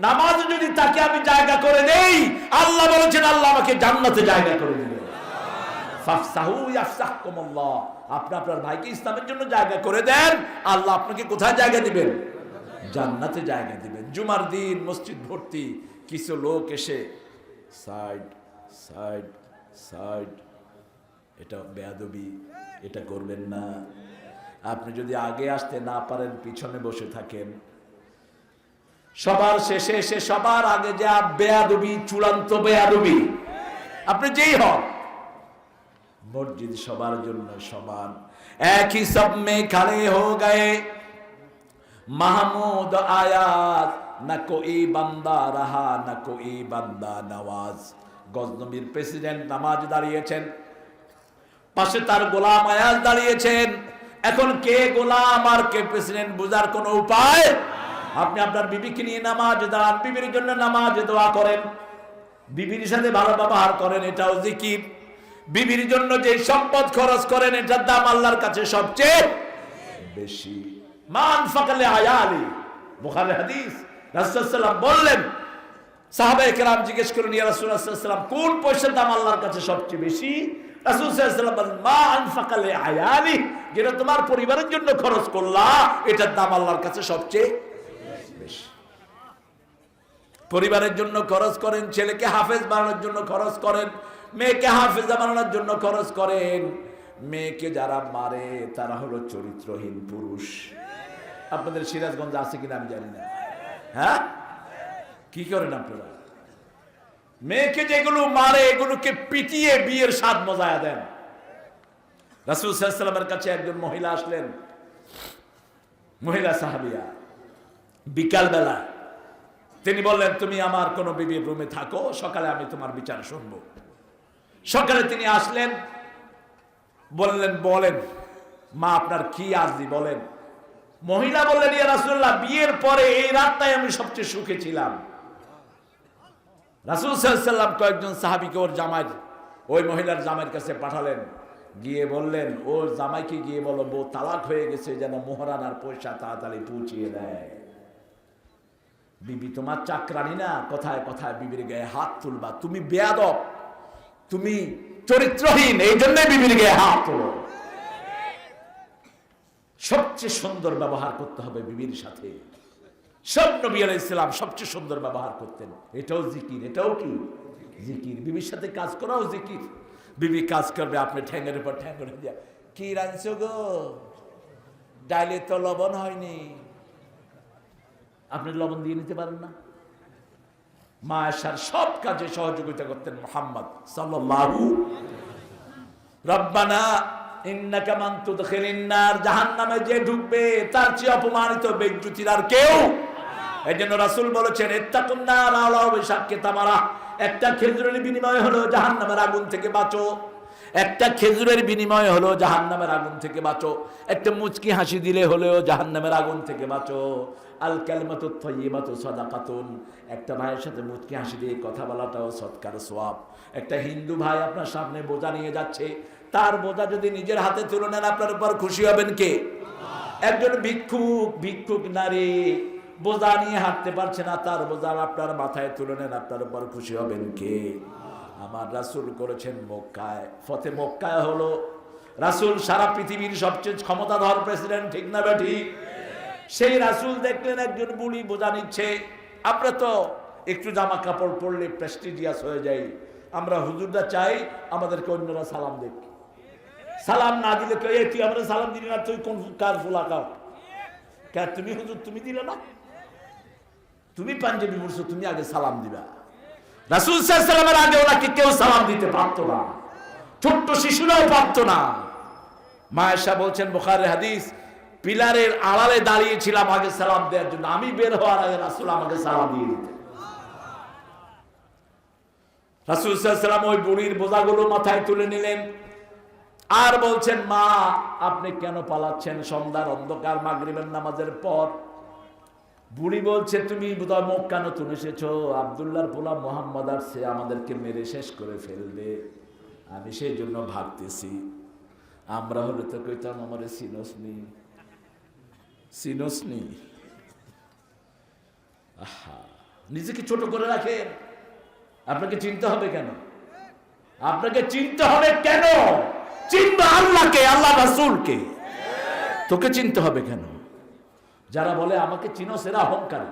নামাজ যদি তাকে আমি জায়গা করে দেই, আল্লাহ বলেছেন আল্লাহ আমাকে জান্নাতে জায়গা করে দিবে। ফাফসাহু ইয়াফসাহকুমুল্লাহ, আপনি আপনার ভাইকে ইসলামের জন্য জায়গা করে দেন, আল্লাহ আপনাকে কোথায় জায়গা দিবেন? জান্নাতে জায়গা দিবেন। জুমার দিন মসজিদ ভর্তি, কিছু লোক এসে সাইড সাইড সাইড, এটা বেয়াদবি, এটা করবেন না। আপনি যদি আগে আসতে না পারেন, পিছনে বসে থাকেন, সবার শেষে এসে সবার আগে যা বেয়াদবি, চূড়ান্ত বেয়াদবি, আপনি যেই হন। মসজিদ সবার জন্য সমান। এক হি সব মে খড়ে হো গয়ে মাহমুদ আয়াত, না কোই বান্দা রাহা না কোই বান্দা নওয়াজ। গজনবীর প্রেসিডেন্ট নামাজ দাঁড়িয়েছেন, পাশে তার গোলাম আয়াজ দাঁড়িয়েছেন। এখন কে গোলাম আর কে প্রেসিডেন্ট বোঝার কোন উপায়? আপনি আপনার বিবিকে নিয়ে নামাজ দাঁড়ান, বিবির জন্য নামাজ দোয়া করেন, বিবির সাথে ভালো ব্যবহার করেন, এটাও জিকির। বিবির জন্য যে সম্পদ খরচ করেন, এটার দাম আল্লাহর কাছে সবচেয়ে বেশি। মান ফাকালে আয়ালি, বুখারী হাদিস। রাসূল সাল্লাল্লাহু আলাইহি ওয়াসাল্লাম বললেন, সাহাবায়ে কেরাম জিজ্ঞেস করেন ইয়া রাসূলুল্লাহ সাল্লাল্লাহু আলাইহি ওয়াসাল্লাম কোন পয়সার দাম আল্লাহর কাছে সবচেয়ে বেশি? রাসূল সাল্লাল্লাহু আলাইহি ওয়াসাল্লাম বলেন মা আনফাকালে আয়ালি, যেটা তোমার পরিবারের জন্য খরচ করলা, এটার দাম আল্লাহর কাছে সবচেয়ে বেশি। পরিবারের জন্য খরচ করেন, ছেলেকে হাফেজ বানানোর জন্য খরচ করেন, মেয়েকে হাফেজা বানানোর জন্য খরচ করেন। মেয়েকে যারা মারে তারা হলো চরিত্রহীন পুরুষ। আপনাদের সিরাজগঞ্জে আছে কিনা আমি জানি না, হ্যাঁ কি করেন আপনারা? মেয়েকে যেগুলো মারে এগুলোকে পিটিয়ে বিয়ের স্বাদ মজায়া দেন। রাসূল সাল্লাল্লাহু আলাইহি ওয়াসাল্লামের কাছে একজন মহিলা আসলেন, মহিলা সাহাবিয়া, বিকাল বেলা। তিনি বললেন, তুমি আমার কোন বিবির রুমে থাকো, সকালে আমি তোমার বিচার শুনবো। সকালে তিনি আসলেন, বললেন, বলেন মা আপনার কি আরজি বলেন। মহিলা বললেন, ইয়া রাসূলুল্লাহ, বিয়ের পরে এই রাতটাই আমি সবচেয়ে সুখে ছিলাম। রাসূল সাল্লাল্লাহু আলাইহি ওয়াসাল্লাম কয়েকজন সাহাবীকে ওর জামাই, ওই মহিলার জামাইয়ের কাছে পাঠালেন। গিয়ে বললেন, ওর জামাইকে গিয়ে বলো বউ তালাক হয়ে গেছে, যেন মোহরানার পয়সা তাড়াতাড়ি পৌঁছিয়ে দেয়। বিবি তোমার চাকরানি না, কথায় কথায় বিবির গায়ে হাত তুলবা। তুমি বেয়াদব, তুমি চরিত্রহীন, এই জন্যই বিবির গায়ে হাত তোলো। সবচেয়ে সুন্দর ব্যবহার করতে হবে বিবির সাথে। সব নবী আলাইহিস সালাম সবচেয়ে সুন্দর ব্যবহার করতেন। এটাও জিকির, এটাও কি জিকির। বিবির সাথে কাজ করাও জিকির। বিবি কাজ করবে, আপনি ঠ্যাঙ্গের উপর ঠ্যাং করে দিয়া, কি রাঁধছো গো, ডাইলে তো লবণ হয়নি, আপনি লবণ দিয়ে নিতে পারেন না? মা আয়েশার সব কাজে সহযোগিতা করতেন মুহাম্মদ সাল্লাল্লাহু। রব্বানা ইন্নাকা মান তুদখিলিন নার, জাহান্নামে যে ঢুকবে তার চেয়ে অপমানিত বেজ্জতির আর কেউ। এইজন্য রাসূল বলেছেন, ইত্তাকুন নার আলা বিশাক্কি তামারা, একটা খেজুরের বিনিময়ে হলো জাহান্নামের আগুন থেকে বাঁচো। একটা খেজুরের বিনিময়ে হলো জাহান্নামের আগুন থেকে বাঁচো। একটা মুচকি হাসি দিলে হলেও জাহান্নামের আগুন থেকে বাঁচো। আল কালিমাতুত তাইয়্যিবাতু সাদাকাতুন, একটা ভাইয়ের সাথে মুচকি হাসি দিয়ে কথা বলাটাও সদকার সওয়াব। একটা হিন্দু ভাই আপনার সামনে বোঝা নিয়ে যাচ্ছে, তার বোঝা যদি নিজের হাতে তুলে নেন, আপনার উপর খুশি হবেন কে? একজন ভিক্ষুক নারী বোঝা নিয়ে হাঁটতে পারছে না, তার বোঝা আপনার মাথায় তুলে নেন, আপনার উপর খুশি হবেন কে? আমার রাসূল করেছেন মক্কায়, ফতে মক্কায় হলো। রাসূল সারা পৃথিবীর সবচেয়ে ক্ষমতাধর প্রেসিডেন্ট, ঠিক না ঠিক? সেই রাসূল দেখলেন একজন বুড়ি বোঝা নিচ্ছে। আমরা তো একটু জামা কাপড় পরলে প্রেস্টিজিয়াস হয়ে যাই, আমরা হুজুররা চাই আমাদেরকে অন্যরা সালাম দেখ। সালাম না দিলে কেউ, তুই আমরা সালাম দিলি না, তুই কোন কার ফুলা কার? তুমি হুজুর তুমি দিলে না, তুমি পাঞ্জাবি পড়ছো, তুমি আগে সালাম দিবা। রাসূল সাল্লাল্লাহু আলাইহি ওয়াসাল্লামের আগে ওনাকে কেউ সালাম দিতে পারতো না, ছোট্ট শিশুরাও পারতো না। মা আয়েশা বলছেন, বুখারীর হাদিস, পিলারের আড়ালে দাঁড়িয়েছিলাম আগে সালাম দেওয়ার জন্য, আমি বের হওয়ার আগে রাসূল আমাকে সালাম দিয়ে দিতেন। রাসূল সাল্লাল্লাহু আলাইহি ওয়াসাল্লাম ওই বুড়ির বোঝাগুলো মাথায় তুলে নিলেন আর বলছেন, মা আপনি কেন পালাচ্ছেন সন্ধ্যার অন্ধকার মাগরিবের নামাজের পর? বুড়ি বলছে, তুমি বোধহয় মক্কা নতুন এসেছো, আব্দুল্লাহর পোলা মুহাম্মদ আসছে, আমাদেরকে মেরে শেষ করে ফেলবে, আমি সেই জন্য ভাগতেছি। আমরা হলে তো কইতাম, আমারে সিনোসনি। আহা, নিজেকে ছোট করে রাখেন। আপনাকে চিনতে হবে কেন? আপনাকে চিনতে হবে কেন? চিনবে আল্লাহকে, আল্লাহ রাসূলকে। তোকে চিনতে হবে কেন? যারা বলে আমাকে চিনো, সেরা অহংকারী,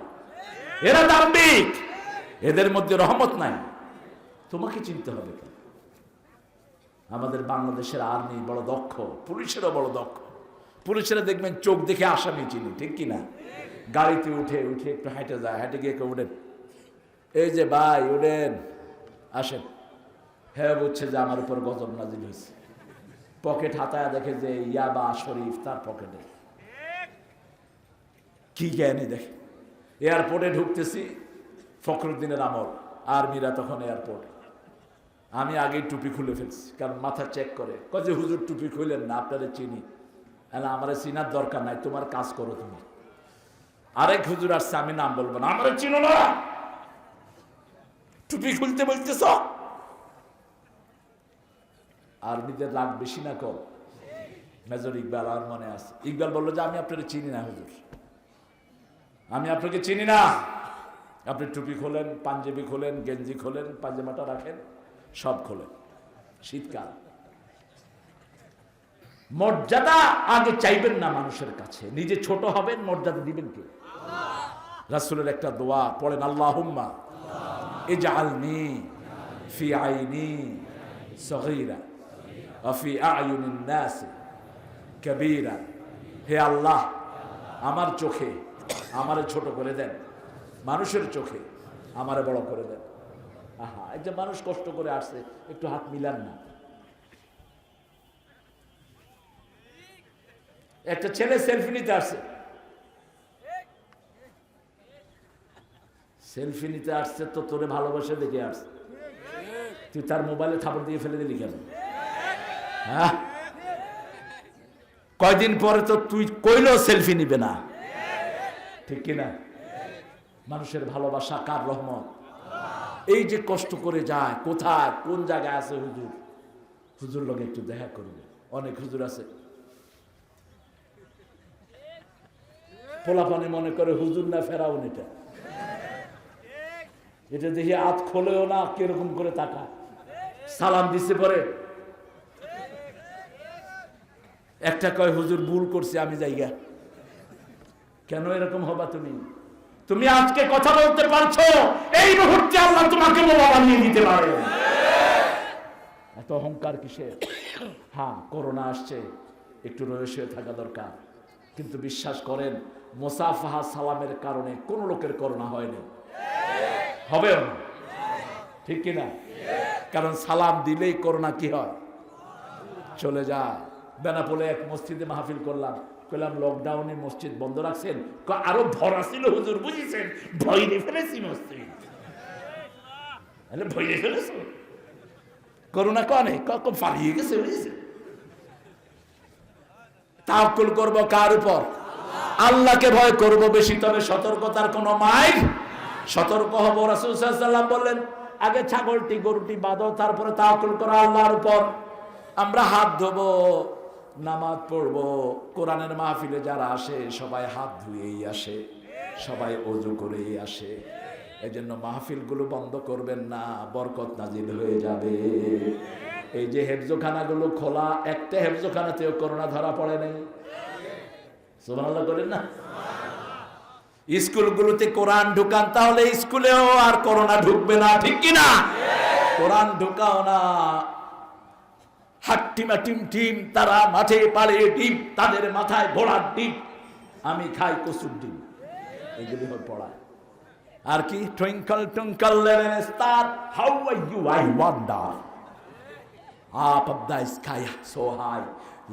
এরা দাম্ভিক, এদের মধ্যে রহমত নাই। তোমাকে চিনতে হবে কেন? আমাদের বাংলাদেশের আর্মি বড় দক্ষ, পুলিশেরও বড় দক্ষ। পুলিশেরা দেখবেন চোখ দেখে আসামি চিনি, ঠিক কিনা? গাড়িতে উঠে একটু হেঁটে যায়, হেঁটে গিয়ে উঠেন, এই যে ভাই উঠেন, আসেন। হ্যাঁ, বুঝছে যে আমার উপর গজব নাজিল হয়েছে। পকেট হাতায় দেখে যে ইয়াবা শরীফ তার পকেটে, কি জ্ঞানী দেখে। এয়ারপোর্টে ঢুকতেছি, ফখরুদ্দিনের আমল, আর্মিরা তখন এয়ারপোর্ট। আমি আগেই টুপি খুলে ফেলছি, কারণ মাথা চেক করে, যে হুজুর টুপি খুললেন না, আপনারা চিনি। আমার চিনার দরকার নাই, তোমার কাজ করো তুমি। আরেক হুজুর আসছে, আমি নাম বলবো না, আমার চিনো না, টুপি খুলতে বলতেছ। আর্মিদের রাগ বেশি না কম? মেজর ইকবাল আর মনে আছে, ইকবাল বললো যে আমি আপনাকে চিনি না হুজুর, আমি আপনাকে চিনি না। আপনি টুপি খোলেন, পাঞ্জাবি খোলেন, গেঞ্জি খোলেন, পায়জামাটা রাখেন, সব খোলেন, শীতকাল। মর্যাদা আগে চাইবেন না মানুষের কাছে, নিজে ছোট হবেন, মর্যাদা দিবেন কে? রাসূলের একটা দোয়া পড়েন, আল্লাহুম্মা ইজআলনি ফি আইনি সগীরা ওয়া ফি আ'য়ুনিন নাস কাবীরা। হে আল্লাহ, আমার চোখে আমারে ছোট করে দেন, মানুষের চোখে আমারে বড় করে দেন। আহা, এই যে মানুষ কষ্ট করে আসছে, একটু হাত মিলান না। একটা ছেলে সেলফি নিতে আসছে, সেলফি নিতে আসছে তো তোরে ভালোবাসে দেখে আসছে, তুই তার মোবাইলে থাপড় দিয়ে ফেলে দিলি কেন? হ্যাঁ, কয়দিন পরে তো তুই কইলেও সেলফি নিবে না, ঠিক কিনা? মানুষের ভালোবাসা কার রহমত? এই যে কষ্ট করে যায়, কোথায় কোন জায়গায় আছে হুজুর, হুজুর লোক একটু দেখা করবে। অনেক হুজুর আছে পোলাপানি মনে করে হুজুর না ফেরাউন, এটা দেখি হাত খোলেও না, কিরকম করে তাকা, সালাম দিচ্ছে পরে একটা কয় হুজুর ভুল করছে আমি যাইগা। কেন এরকম হবা তুমি? তুমি আজকে কথা বলতে পারছো, এই মুহূর্তে আল্লাহ তোমাকে বোবা বানিয়ে দিতে পারে। এত অহংকার কিসের? হ্যাঁ, করোনা আসছে, একটু রহস্য থাকা দরকার, কিন্তু বিশ্বাস করেন মুসাফাহা সালামের কারণে কোন লোকের করোনা হয়নি, হবেও না, ঠিক কিনা? কারণ সালাম দিলেই করোনা কি হয়? চলে যায়। বেনাপোলে এক মসজিদে মাহফিল করলাম, কইলাম লকডাউনে মসজিদ বন্ধ রাখছেন, আরো ভরা ছিল হুজুর, বুঝেছেন, ভয় নিয়ে ফেলেছি মসজিদ। ভয় নিয়ে ফেলেছ করোনা কনে কখন পালিয়ে গেছে, বুঝেছেন? তাওয়াক্কুল করব কার উপর? আল্লাহকে ভয় করব বেশি, তবে সতর্কতার কোনো মাইর। সতর্ক হব। রাসূল সাল্লাল্লাহু আলাইহি ওয়াসাল্লাম বললেন, আগে ছাগলটি গরুটি বাঁধো, তারপরে তাওয়াক্কুল করো আল্লাহর উপর। আমরা হাত ধোবো, নামাজ পড়বো, কোরআনের মাহফিলে যারা আসে সবাই হাত ধুয়েই আসে, সবাই ওযু করেই আসে। এই জন্য মাহফিলগুলো বন্ধ করবেন না, বরকত নাজিল হয়ে যাবে। এই যে হেফজখানাগুলো খোলা, একটা হেফজখানাতেও করোনা ধরা পড়ে নাই, সুবহানাল্লাহ করেন না? স্কুলগুলোতে কোরআন ঢুকান, তাহলে স্কুলেও আর করোনা ঢুকবে না, ঠিক কিনা? কোরআন ঢুকাও না, হাট্টিমা টিম টিম, তারা মাঠে পাড়ে ডিম, তাদের মাথায় ঘোড়ার ডিম, আমি খাই কচুর ডিম, এগুলি হয় পড়ায়। আর কি twinkle twinkle little star, how are you I wonder, up of the sky so high,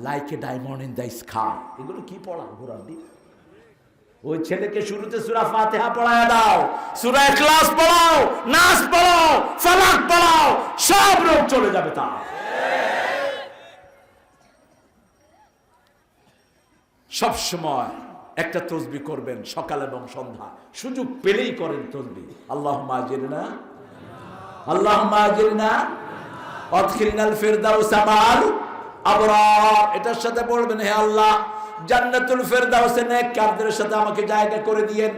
like a diamond in the sky, এগুলো কি পড়া? ঘোড়ার ডিম। ওই ছেলেকে শুরুতে সূরা ফাতিহা পড়ায় দাও, সূরা ইখলাস পড়াও, নাস পড়াও, ফালাক পড়াও, সব রোগ চলে যাবে তার। সব সময় একটা তসবিহ করবেন, সকাল এবং সন্ধ্যা, সুযোগ পেলেই করেন তসবিহ। আল্লাহুম্মা আজিরনা, আল্লাহুম্মা আজিরনা আদখিলনাল ফিরদাউসা মাল আবরার, এটার সাথে বলবেন, হে আল্লাহ জান্নাতুল ফিরদাউসে নেককারদের সাথে আমাকে জায়গা করে দিয়েন।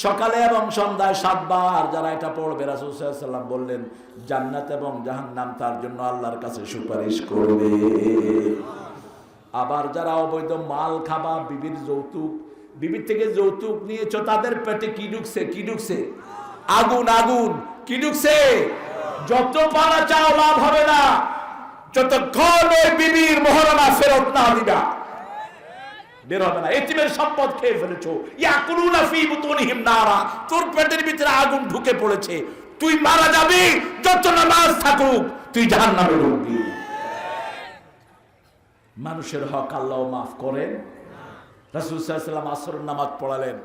সকালে এবং সন্ধ্যায় 7 বার যারা এটা পড়বে, রাসূল সাল্লাল্লাহু আলাইহি ওয়াসাল্লাম বললেন জান্নাত এবং জাহান্নাম তার জন্য আল্লাহর কাছে সুপারিশ করবে। আবার যারা অবৈধ মাল খাবা, বিবির যৌতুক, বিবির থেকে যৌতুক নিয়েছো, তাদের পেটে কি ঢুকছে? কি ঢুকছে? আগুন। আগুন কি ঢুকছে? যত পারা চাও লাভ হবে না, যতক্ষণ ওই বিবির মোহরানা ফেরত না দিবা বের হবে না। এতিমের সম্পদ খেয়ে ফেলেছো, ইয়াকুলুনা ফি বুতুনিহিম নারা, তোর পেটের ভিতরে আগুন ঢুকে পড়েছে, তুই মারা যাবি, যত নামাজ থাকুক তুই জাহান্নামে ঢুকবি। মানুষের হক আল্লাহ মাফ করেন। রাসূল সাল্লাল্লাহু আলাইহি ওয়াসাল্লাম আসরের নামাজ পড়ালেন,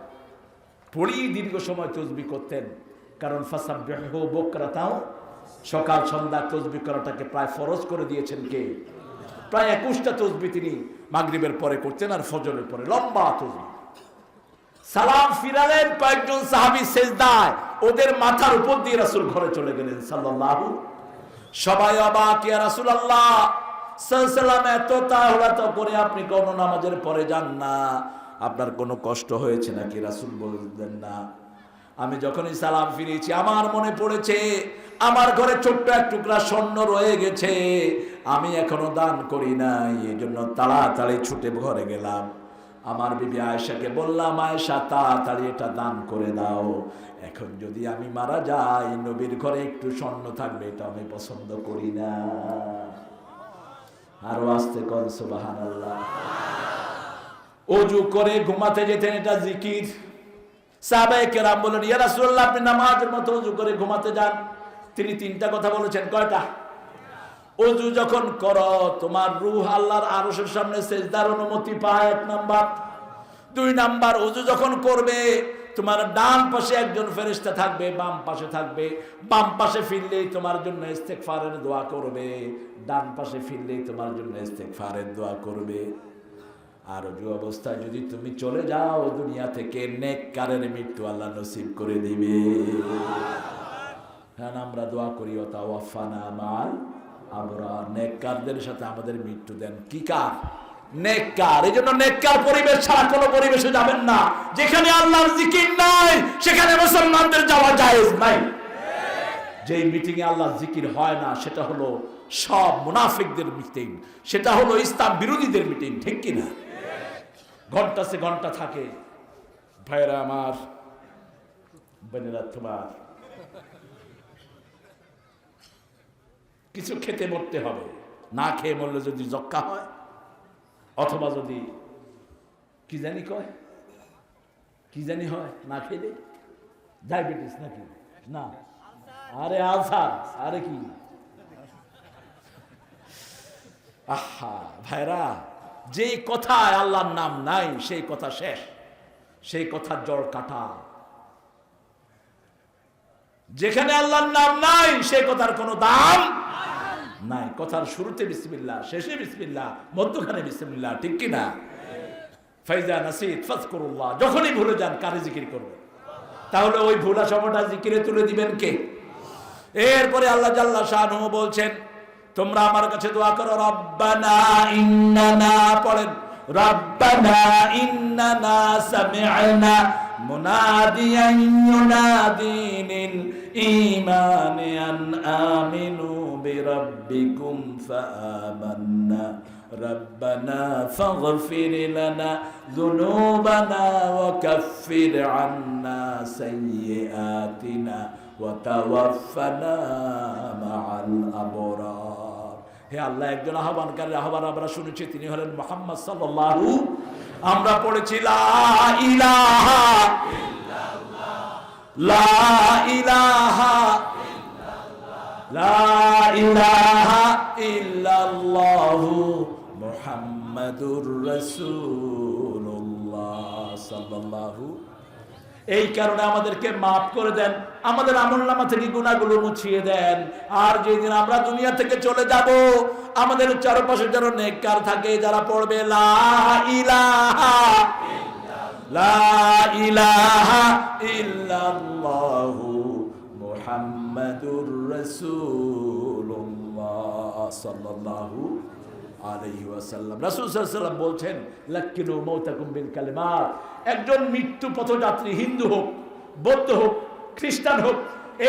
পড়িয়ে দীর্ঘ সময় তাসবিহ করতেন, কারণ ফাসাব্বিহু বুকরাতাও, সকাল সন্ধ্যা তাসবিহ করাটাকে প্রায় ফরজ করে দিয়েছেন কে? প্রায় 21টা তাসবিহ তিনি মাগরিবের পরে করতেন, আর ফজরের পরে লম্বা তাসবিহ। সালাম ফিরালেন, কয়েকজন সাহাবী সেজদায়, ওদের মাথার উপর দিয়ে রাসূল ঘরে চলে গেলেন সাল্লাল্লাহু। সবাই অবাক, ইয়া রাসূলুল্লাহ সাল্লাল্লাহু এত তাড়াহুড়া তো করে আপনি কোন নামাজের পরে যান না, আপনার কোনো কষ্ট হয়েছে নাকি? রাসূল বললেন না, আমি যখনই সালাম ফিরিয়েছি আমার মনে পড়েছে আমার ঘরে ছোট্ট এক টুকরা স্বর্ণ রয়ে গেছে, আমি এখনো দান করি নাই, এই জন্য তাড়াতাড়ি ছুটে ঘরে গেলাম। আমার বিবি আয়েশাকে বললাম, আয়েশা তাড়াতাড়ি এটা দান করে দাও, এখন যদি আমি মারা যাই নবীর ঘরে একটু স্বর্ণ থাকবে, এটা আমি পছন্দ করি না। আরো আস্তে কর সুবহানাল্লাহ। ওযু করে ঘুমাতে যেতেন, এটা জিকির। সাহাবায়ে কেরাম বলেন, ইয়া রাসূলুল্লাহ, আপনি নামাজের মতো ওযু করে ঘুমাতে যান। তিনি তিনটা কথা বলেছেন। কয়টা? ওযু যখন করো তোমার রূহ আল্লাহর আরশের সামনে সিজদার অনুমতি পায়, 1 নাম্বার। 2 নাম্বার, ওযু যখন করবে তোমার ডান পাশে একজন ফেরেশতা থাকবে, বাম পাশে থাকবে। বাম পাশে ফিরলেই তোমার জন্য ইস্তেগফারের দোয়া করবে, ডান পাশে ফিরলেই তোমার জন্য ইস্তেগফারের দোয়া করবে। আর ওযু অবস্থায় যদি তুমি চলে যাও দুনিয়া থেকে, নেককারের মৃত্যু আল্লাহ নসিব করে দিবে। হ্যাঁ, আমরা দোয়া করি ও তাওয়াফানা মাল আবরার, নেককারদের সাথে আমাদের মৃত্যু দেন। কি কার? নেককার। এই জন্য নেককার পরিবেশ ছাড়া কোনো পরিবেশে যাবেন না। যেখানে আল্লাহর জিকির নাই সেখানে মুসলমানদের যাওয়া জায়েজ নাই। যেই মিটিং এ আল্লাহর জিকির হয় না সেটা হলো সব মুনাফিকদের মিটিং, সেটা হলো ইসলাম বিরোধীদের মিটিং, ঠিক কি না? ঘন্টা সে ঘন্টা থাকে। ভাইরা আমার, বোনেরা তোমার, কিছু খেতে মরতে হবে। না খেয়ে মরলে যদি যক্কা হয়, অথবা যদি কি জানি কয়, কি জানি হয় না খেলে, ডায়াবেটিস নাকি না, আরে আলসার, আরে কি, আহা ভাইরা, যেই কথায় আল্লাহর নাম নাই সেই কথা শেষ, সেই কথার জড় কাটা। যেখানে আল্লাহর নাম নাই সেই কথার কোনো দাম নাই। কথার শুরুতে বিসমিল্লাহ, শেষে বিসমিল্লাহ, মধ্যখানে বিসমিল্লাহ, ঠিক কি না? ফাইজা নাসিত ফাজকুরুল্লাহ, যখনই ভুলে যান কারে জিকির করবেন? তাহলে ওই ভুলা সময়টা জিকিরে তুলে দিবেন কে? এরপরে আল্লাহ জাল্লা শাআনুহু বলছেন, তোমরা আমার কাছে দোয়া করো, রব্বানা ইন্নানা, পড়েন, রব্বানা ইন্নানা সামি'না মুনাদিয়ান ইউনাদি লিল ঈমানি আন আমিনু বিরাব্বিকুম ফাআমান্না রব্বানা ফাগফির লানা যুনুবানা ওয়া কাফির আন্না সাইয়্যাতিনা ওয়া তাওয়াফফানা মা'আল আবরার। হে আল্লাহ, একজন আহ্বানকারীর আহ্বান আমরা শুনেছি, তিনি হলেন মুহাম্মদ সাল্লাল্লাহু। আমরা পড়েছি লা ইলাহা ইল্লাল্লাহ, লা ইলাহা ইল্লাল্লাহ, লা ইলাহা ইল্লাল্লাহু মুহাম্মাদুর রাসূলুল্লাহ সাল্লাল্লাহু। এই কারণে আমাদেরকে মাফ করে দেন, আমাদের আমলনামা থেকে গুনাহগুলো মুছিয়ে দেন। আর যেদিন আমরা দুনিয়া থেকে চলে যাব, আমাদের চারপাশে যেন নেককার থাকে যারা পড়বে লা ইলাহা ইল্লাল্লাহ, লা ইলাহা ইল্লাল্লাহু মুহাম্মাদুর রাসূলুল্লাহ সাল্লাল্লাহু আলাইহি ওয়াসাল্লাম। রাসূল সাল্লাল্লাহু আলাইহি ওয়াসাল্লাম বলছেন, লাক্কিনু মাউতাকুম বিল কালিমাত। একজন মৃত্যু পথযাত্রী, হিন্দু হোক, বৌদ্ধ হোক, খ্রিস্টান হোক,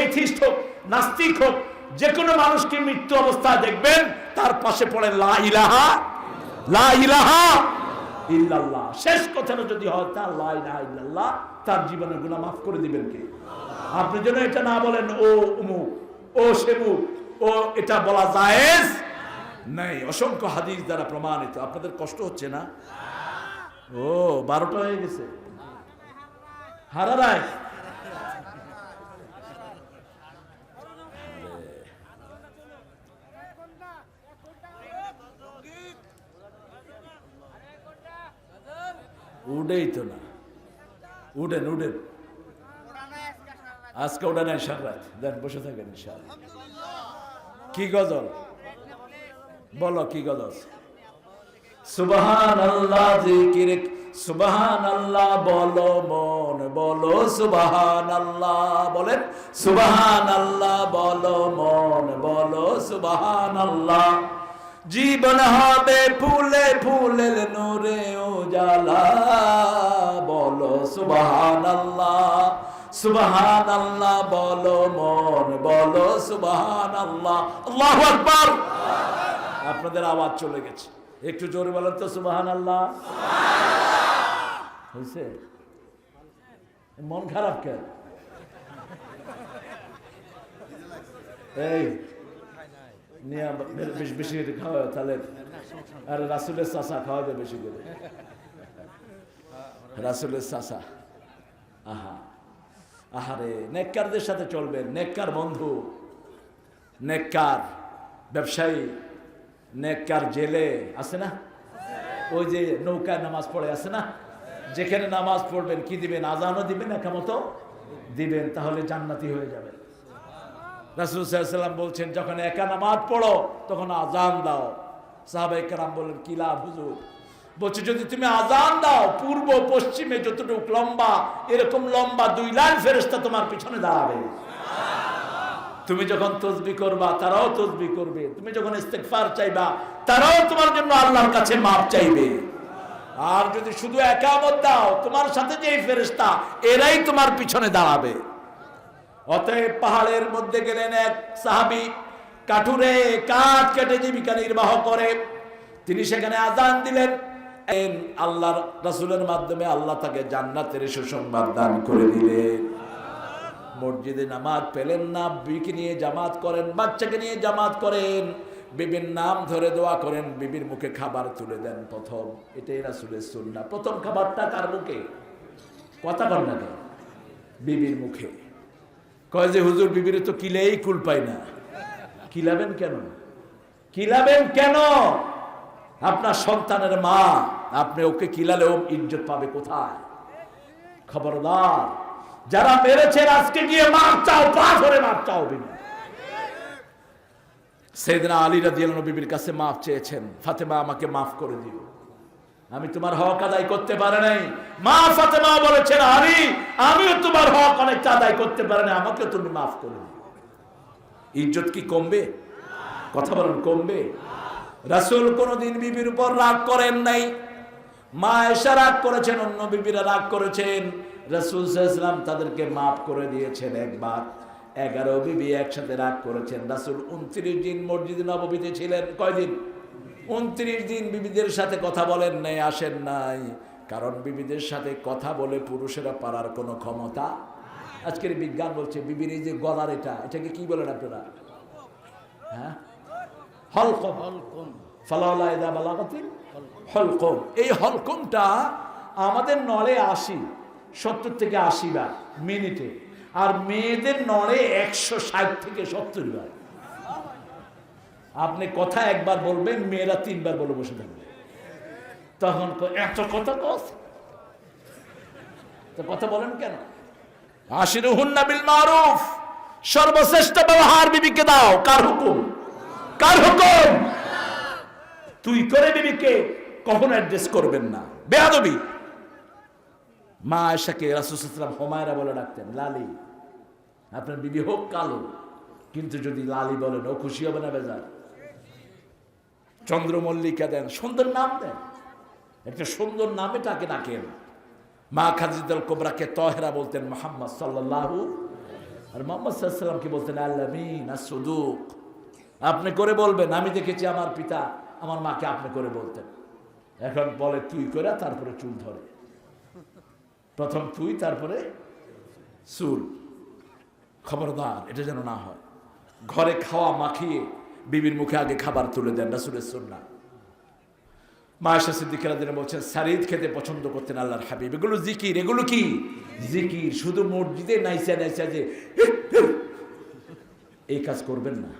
এথিস্ট হোক, নাস্তিক হোক, যে কোনো মানুষকে মৃত্যু অবস্থায় দেখবেন তার পাশে পড়ে লা ইলাহা, লা ইলাহা ইল্লাল্লাহ। শেষ কথাটা যদি হয় তার লা ইলাহা ইল্লাল্লাহ, তার জীবনের গুনাহ মাফ করে দিবেন কে? আপনি যেন এটা না বলেন ও অমুক, ও সেমুক, ও এটা বলা জায়েজ নাই। অসংখ্য হাদিস দ্বারা প্রমাণিত। আপনাদের কষ্ট হচ্ছে না? ও 12টা হয়ে গেছে। হারারায় উঠেই তো না, উঠেন উঠেন, আজকে ওটা নাই, সারা রাত দেন, বসে থাকেন ইনশাআল্লাহ। কি গজল বলো, কি গজল? সুবহানাল্লাহ জিকির, সুবহানাল্লাহ বলো মন, বলো সুবহানাল্লাহ, বলেন সুবহানাল্লাহ বলো মন, বলো সুবহানাল্লাহ। জীবন হবে ফুলে ফুলে নূরে উজালা, বলো সুবহানাল্লাহ, সুবহানাল্লাহ বলো মন, বলো সুবহানাল্লাহ। আল্লাহু আকবার। আপনাদের আওয়াজ চলে গেছে, একটু জোরে বলেন তো সুবহানাল্লাহ। হয়েছে? মন খারাপ কেন? এই নিয়ে বেশি বেশি খাওয়া তাহলে, আর রাসূলের চাচা খাওয়াবে বেশি করে, রাসূলের চাচা আহা, আহারে, নেককারদের সাথে চলবেন। নেককার বন্ধু, নেককার ব্যবসায়ী, নেককার জেলে আছে না, ওই যে নৌকায় নামাজ পড়ে আছে না, যেখানে নামাজ পড়বেন কি দিবেন? আজানও দিবেন, একামতো দিবেন, তাহলে জান্নাতি হয়ে যাবে। রাসূল সাল্লাল্লাহু আলাইহি ওয়াসাল্লাম বলছেন, যখন একা নামাজ পড়ো তখন আজান দাও। সাহাবায়ে কেরাম বললেন, কি লাভ হুজুর? বলছে, যদি তুমি আজান দাও, পূর্ব পশ্চিমে যতটুকু লম্বা, এরকম লম্বা 2 লাইন ফেরেশতা তোমার পিছনে দাঁড়াবে। তুমি যখন তাসবিহ করবা, তারাও তাসবিহ করবে। তুমি যখন ইস্তিগফার চাইবা, তারাও তোমার জন্য আল্লাহর কাছে মাপ চাইবে। আর যদি শুধু একামত দাও, তোমার সাথে যে ফেরেশতা, এরাই তোমার পিছনে দাঁড়াবে। অতএব পাহাড়ের মধ্যে গেলেন এক সাহাবী, কাঠুরে কাঠ কেটে জীবিকা নির্বাহ করে। তিনি সেখানে আজান দিলেন। আল্লাহর রাসূলের মাধ্যমে আল্লাহ তাকে জান্নাতের সুসংবাদ দান করে দিলেন। মসজিদে নামাজ পেলেন না, বিবিকে নিয়ে জামাত করেন, বাচ্চাকে নিয়ে জামাত করেন, বিবির নাম ধরে দোয়া করেন, বিবির মুখে খাবার তুলে দেন। প্রথম, এটাই রাসূলের সুন্নাহ। প্রথম খাবারটা কার মুখে? কথা বল না, বিবির মুখে। কয় যে হুজুর, বিবির তো কিলেই কুল পাই না। কিলাবেন কেন? কিলাবেন কেন? আপনার সন্তানের মা, আপনি ওকে কিলালেও ইজ্জত পাবে কোথায়? খবরদার, যারা মেরেছেন আজকে গিয়ে মাপ চাও, পা ধরে মাপ চাও। বিবি সাইয়েদনা আলী রাদিয়াল্লাহু আনহু বিবির কাছে মাফ চেয়েছেন, ফাতেমা আমাকে মাফ করে দিও, আমি তোমার হক আদায় করতে পারি নাই। মা ফাতেমা বলেছেন, আলী আমিও তোমার হক অনেকটা আদায় করতে পারি না, আমাকে তুমি মাফ করে দিও। ইজ্জত কি কমবে? কথা বলেন, কমবে? রাসূল কোনদিন বিবির উপর রাগ করেন নাই। মা আয়েশা রাগ করেছেন, অন্য বিবিরা রাগ করেছেন, রাসূল সাল্লাল্লাহু আলাইহি ওয়াসাল্লাম তাদেরকে মাফ করে দিয়েছেন একবার। 11 বিবি একসাথে রাগ করেছেন। রাসূল 29 দিন মসজিদে নববীতে ছিলেন। কয়দিন? 29 দিন বিবিদের সাথে কথা বলেন নাই, আসেন নাই। কারণ বিবিদের সাথে কথা বলে পুরুষেরা পারার কোনো ক্ষমতা। আজকের বিজ্ঞান বলছে বিবির এই যে গলার এটাকে কি বলেন আপনারা? হ্যাঁ, হলকম। ফালাউলা ইযা বালাগাতিল হলকম। এই হলকমটা আমাদের নড়ে 70 থেকে 80 বার মিনিটে, আর মেয়েদের নড়ে 160 থেকে 70 বার। আপনি কথা একবার বলবেন, মেয়েরা 3 বার বলে বসে থাকবে। তখন এত কথা কথা বলেন কেন? আশিরুহুন্না বিল মারুফ, সর্বশ্রেষ্ঠ ব্যবহার বিবিকে দাও। কার হুকুম? কার হুকুম? তুই করে বিবিকে কখনো অ্যাড্রেস করবেন না, বেয়াদবি। মা আয়েশাকে রাসূল সাল্লাল্লাহু আলাইহি ওয়াসাল্লাম হুমায়রা বলে ডাকতেন, লালি। আপনার বিবি হোক কালো, কিন্তু যদি লালি বলেন, ও খুশি হবে না বেজার? চন্দ্রমল্লিকা দেন, সুন্দর নাম দেন, একটা সুন্দর নামে তাকে ডাকেন। মা খাদিজাতুল কুবরাকে তাহেরা বলতেন মুহাম্মদ সাল্লাল্লাহু, আর মুহাম্মদ সাল্লাল্লাহু আলাইহি ওয়াসাল্লামকে বলতেন আল আমিন আস সুদুক। আপনি করে বলবেন। আমি দেখেছি আমার পিতা আমার মাকে আপনি করে বলতেন। এখন বলে তুই করে, তারপরে চুল ধরে। প্রথম তুই, তারপরে চুল। খবরদার, এটা যেন না হয়। ঘরে খাওয়া মাখিয়ে বিবির মুখে আগে খাবার তুলে দেন, রাসূলের সুন্নাহ। মা আয়েশা সিদ্দিকা রাদিয়াল্লাহু আনহা বলছেন, সারিদ খেতে পছন্দ করতেন আল্লাহর হাবিব। এগুলো জিকির। এগুলো কি জিকির? শুধু মসজিদে নাইসা যে এই কাজ করবেন না।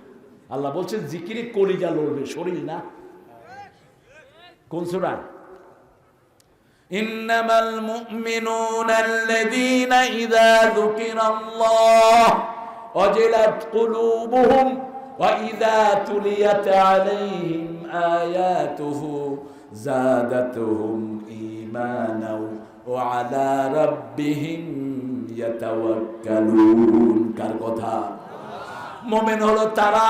আল্লাহ বলছেন জিকিরে কলিজা লড়বে, শরীর না। কোন সূরা? ইন্নামাল মুমিনুনা আল্লাযীনা ইযা যুকিরাল্লাহ ওয়াজিলাত কুলুবুহুম ওয়া ইযা তুলিয়াত আলাইহিম আয়াতুহু যাদাতুহুম ঈমানাও ওয়া আলা রাব্বিহিম ইয়াতাওয়াক্কালুন। কার কথা? মুমিন হলো তারা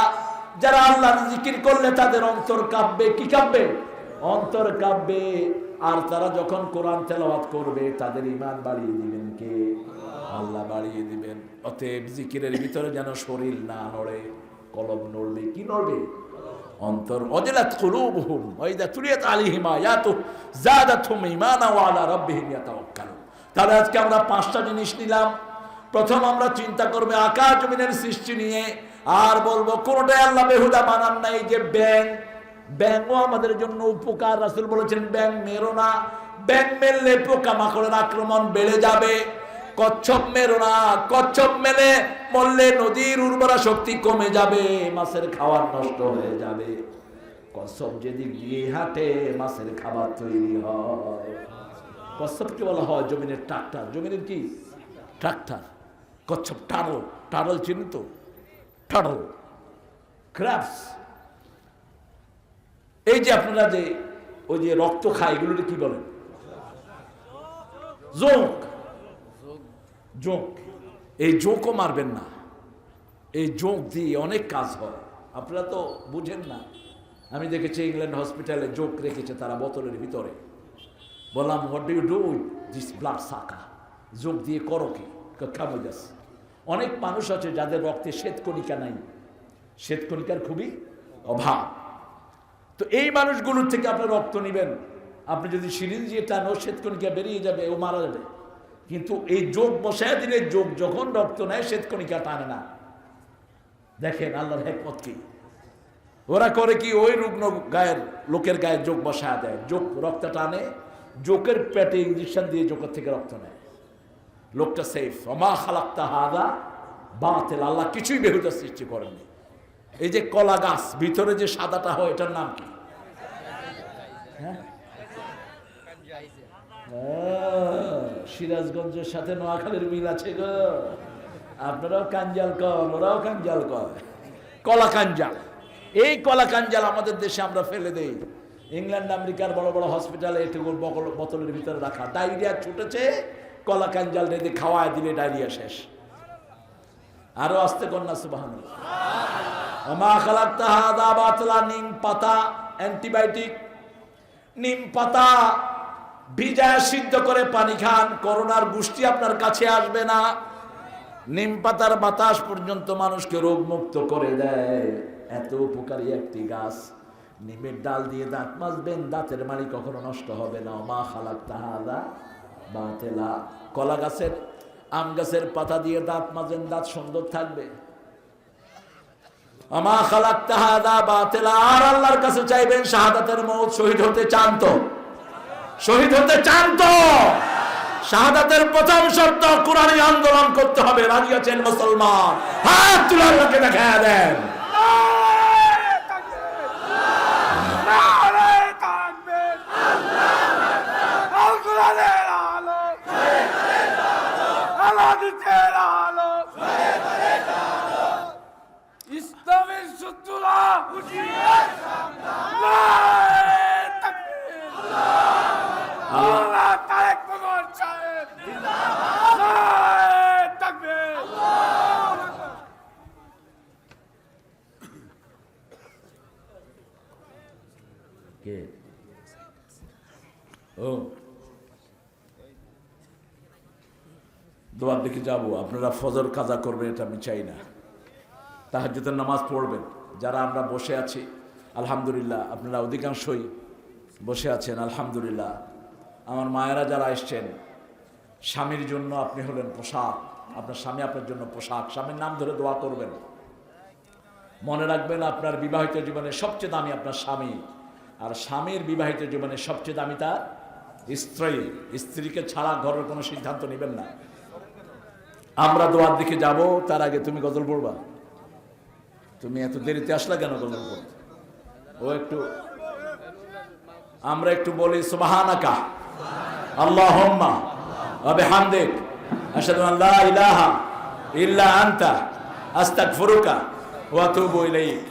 যারা আল্লাহর জিকির করলে তাদের অন্তর কাঁপবে। কি কাঁপবে? অন্তর কাঁপবে। আর তারা যখন কোরআন তেলাওয়াত করবে তাদের ঈমান বাড়িয়ে দিবেন কে? আল্লাহ বাড়িয়ে দিবেন। অতএব জিকিরের ভিতরে যেন শরীর না নড়ে, কলব নড়বে। কি নড়বে? অন্তর। ওয়াজিলাত কুলুবুহুম ওয়া ইযা তুলিয়াত আলাইহিম আয়াতুহু যাদাতুহুম ঈমানাও ওয়া আলা রাব্বিহিম ইয়াতাওয়াক্কালুন। তাহলে আজকে আমরা 5টা জিনিস নিলাম। প্রথম আমরা চিন্তা করবে আকাশ জমিনের সৃষ্টি নিয়ে, আর বলবো কোনটাই আল্লাহ বেহুদা বানান নাই। যে ব্যাঙও আমাদের জন্য উপকার। রাসূল বলেছেন ব্যাঙ মেরো না, ব্যাঙ মেরলে পোকামাকড়ের আক্রমণ বেড়ে যাবে। কচ্ছপ মেরো না, কচ্ছপ মেলে মরলে নদীর উর্বরা শক্তি কমে যাবে, মাছের খাবার নষ্ট হয়ে যাবে। কচ্ছপ যেদিক দিয়ে হাঁটে মাছের খাবার তৈরি হয়। কচ্ছপকে বলা হয় জমিনের ট্রাক্টর। জমিনের কি ট্রাক্টর? কচ্ছপ টারল, টারল চিনি তো? টারল, ক্র্যাবস। এই যে আপনারা যে ওই যে রক্ত খায় এগুলো কি বলেন? জোঁক। জোঁক। এই জোঁকও মারবেন না। এই জোঁক দিয়ে অনেক কাজ হয়, আপনারা তো বুঝেন না। আমি দেখেছি ইংল্যান্ড হসপিটালে জোঁক রেখেছে তারা বোতলের ভিতরে। বললাম what do you do with this blood sucker? জোঁক দিয়ে করো কি? খামোজাস। অনেক মানুষ আছে যাদের রক্তে শ্বেতকণিকা নাই, শ্বেতকণিকার খুবই অভাব। তো এই মানুষগুলোর থেকে আপনি রক্ত নেবেন, আপনি যদি সিরিঞ্জ দিয়ে টানো শ্বেতকণিকা বেরিয়ে যাবে, ও মারা যাবে। কিন্তু এই যোগ বসায় দিলে যোগ যখন রক্ত নেয় শ্বেতকণিকা টানে না। দেখেন আল্লাহর হিকমত কি। ওরা করে কি, ওই রুগ্ন গায়ের লোকের গায়ে যোগ বসায় দেয়, যোগ রক্ত টানে, যোগের পেটে ইঞ্জেকশন দিয়ে যোগের থেকে রক্ত নেয়, লোকটা সেফ। ওমা খালাকতা হাযা বাতিল, আল্লাহ কিছুই বেহুদা সৃষ্টি করেননি। এই যে কলা গাছ ভিতরে যে সাদাটা হয় এটার নাম কি? হ্যাঁ, সিরাজগঞ্জের সাথে নোয়াখালীর মিল আছে গো। আপনারাও কাঞ্জাল কন, ওরাও কাঞ্জাল কয়, কলা কাঞ্জাল। এই কলা কাঞ্জাল আমাদের দেশে আমরা ফেলে দেই। ইংল্যান্ড আমেরিকার বড় বড় হসপিটালে এটুকু বোতলের ভিতরে রাখা। ডায়রিয়া ছুটেছে, কলা কাঞ্জাল রেঁধে খাওয়ায় দিলে ডায়রিয়া শেষ। আরো আসতে কন্যা সুবহানাল্লাহ। ওমা খালাকতা হাযা বাতিলা। নিম পাতা অ্যান্টিবায়োটিক। নিম পাতা ভিজায় সিদ্ধ করে পানি খান, করোনার গোষ্ঠী আপনার কাছে আসবে না। নিম পাতার বাতাস পর্যন্ত মানুষকে রোগ মুক্ত করে দেয়। এত উপকারী একটি গাছ। নিমের ডাল দিয়ে দাঁত মাজবেন, দাঁতের মাড়ি কখনো নষ্ট হবে না। ওমা খালাকতা হাযা বাতিলা। কলা গাছের, আম গাছের পাতা দিয়ে দাঁত মাজেন, দাঁত সুন্দর থাকবে। ওমা খালাকতা হাযা বাতিলা। আর আল্লাহর কাছে চাইবেন শাহাদাতের মওত। শহীদ হতে চান তো? শহীদ হতে চান তো? শাহাদাতের প্রথম শর্ত কুরআনী আন্দোলন করতে হবে। রাজি আছেন মুসলমান? হাত তুলে আল্লাহকে দেখায় দেন। ইসলামের শত্রুরা দোয়ার দিকে যাবো। আপনারা ফজর কাজা করবেন এটা আমি চাই না। তাহাজ্জুদের নামাজ পড়বেন। যারা আমরা বসে আছি আলহামদুলিল্লাহ, আপনারা অধিকাংশই বসে আছেন আলহামদুলিল্লাহ। আমার মায়েরা যারা এসছেন, স্বামীর জন্য আপনি হলেন পোশাক, আপনার স্বামী আপনার জন্য পোশাক। স্বামীর নাম ধরে দোয়া করবেন। মনে রাখবেন আপনার বিবাহিত জীবনে সবচেয়ে দামি আপনার স্বামী, আর স্বামীর বিবাহিত জীবনে সবচেয়ে দামি তার স্ত্রী। স্ত্রীকে ছাড়া ঘরের কোনো সিদ্ধান্ত নেবেন না। আমরা দোয়ার দিকে যাব, তার আগে তুমি গজল পড়বা। তুমি এত দেরিতে আসলা কেন গজল পড়তে? ও একটু, আমরা একটু বলি সুবহানাকা আল্লাহুম্মা ওয়া বিহামদিক আশহাদু আন লা ইলাহা ইল্লা আনতা আস্তাগফিরুকা ওয়া আতুবু ইলাইক।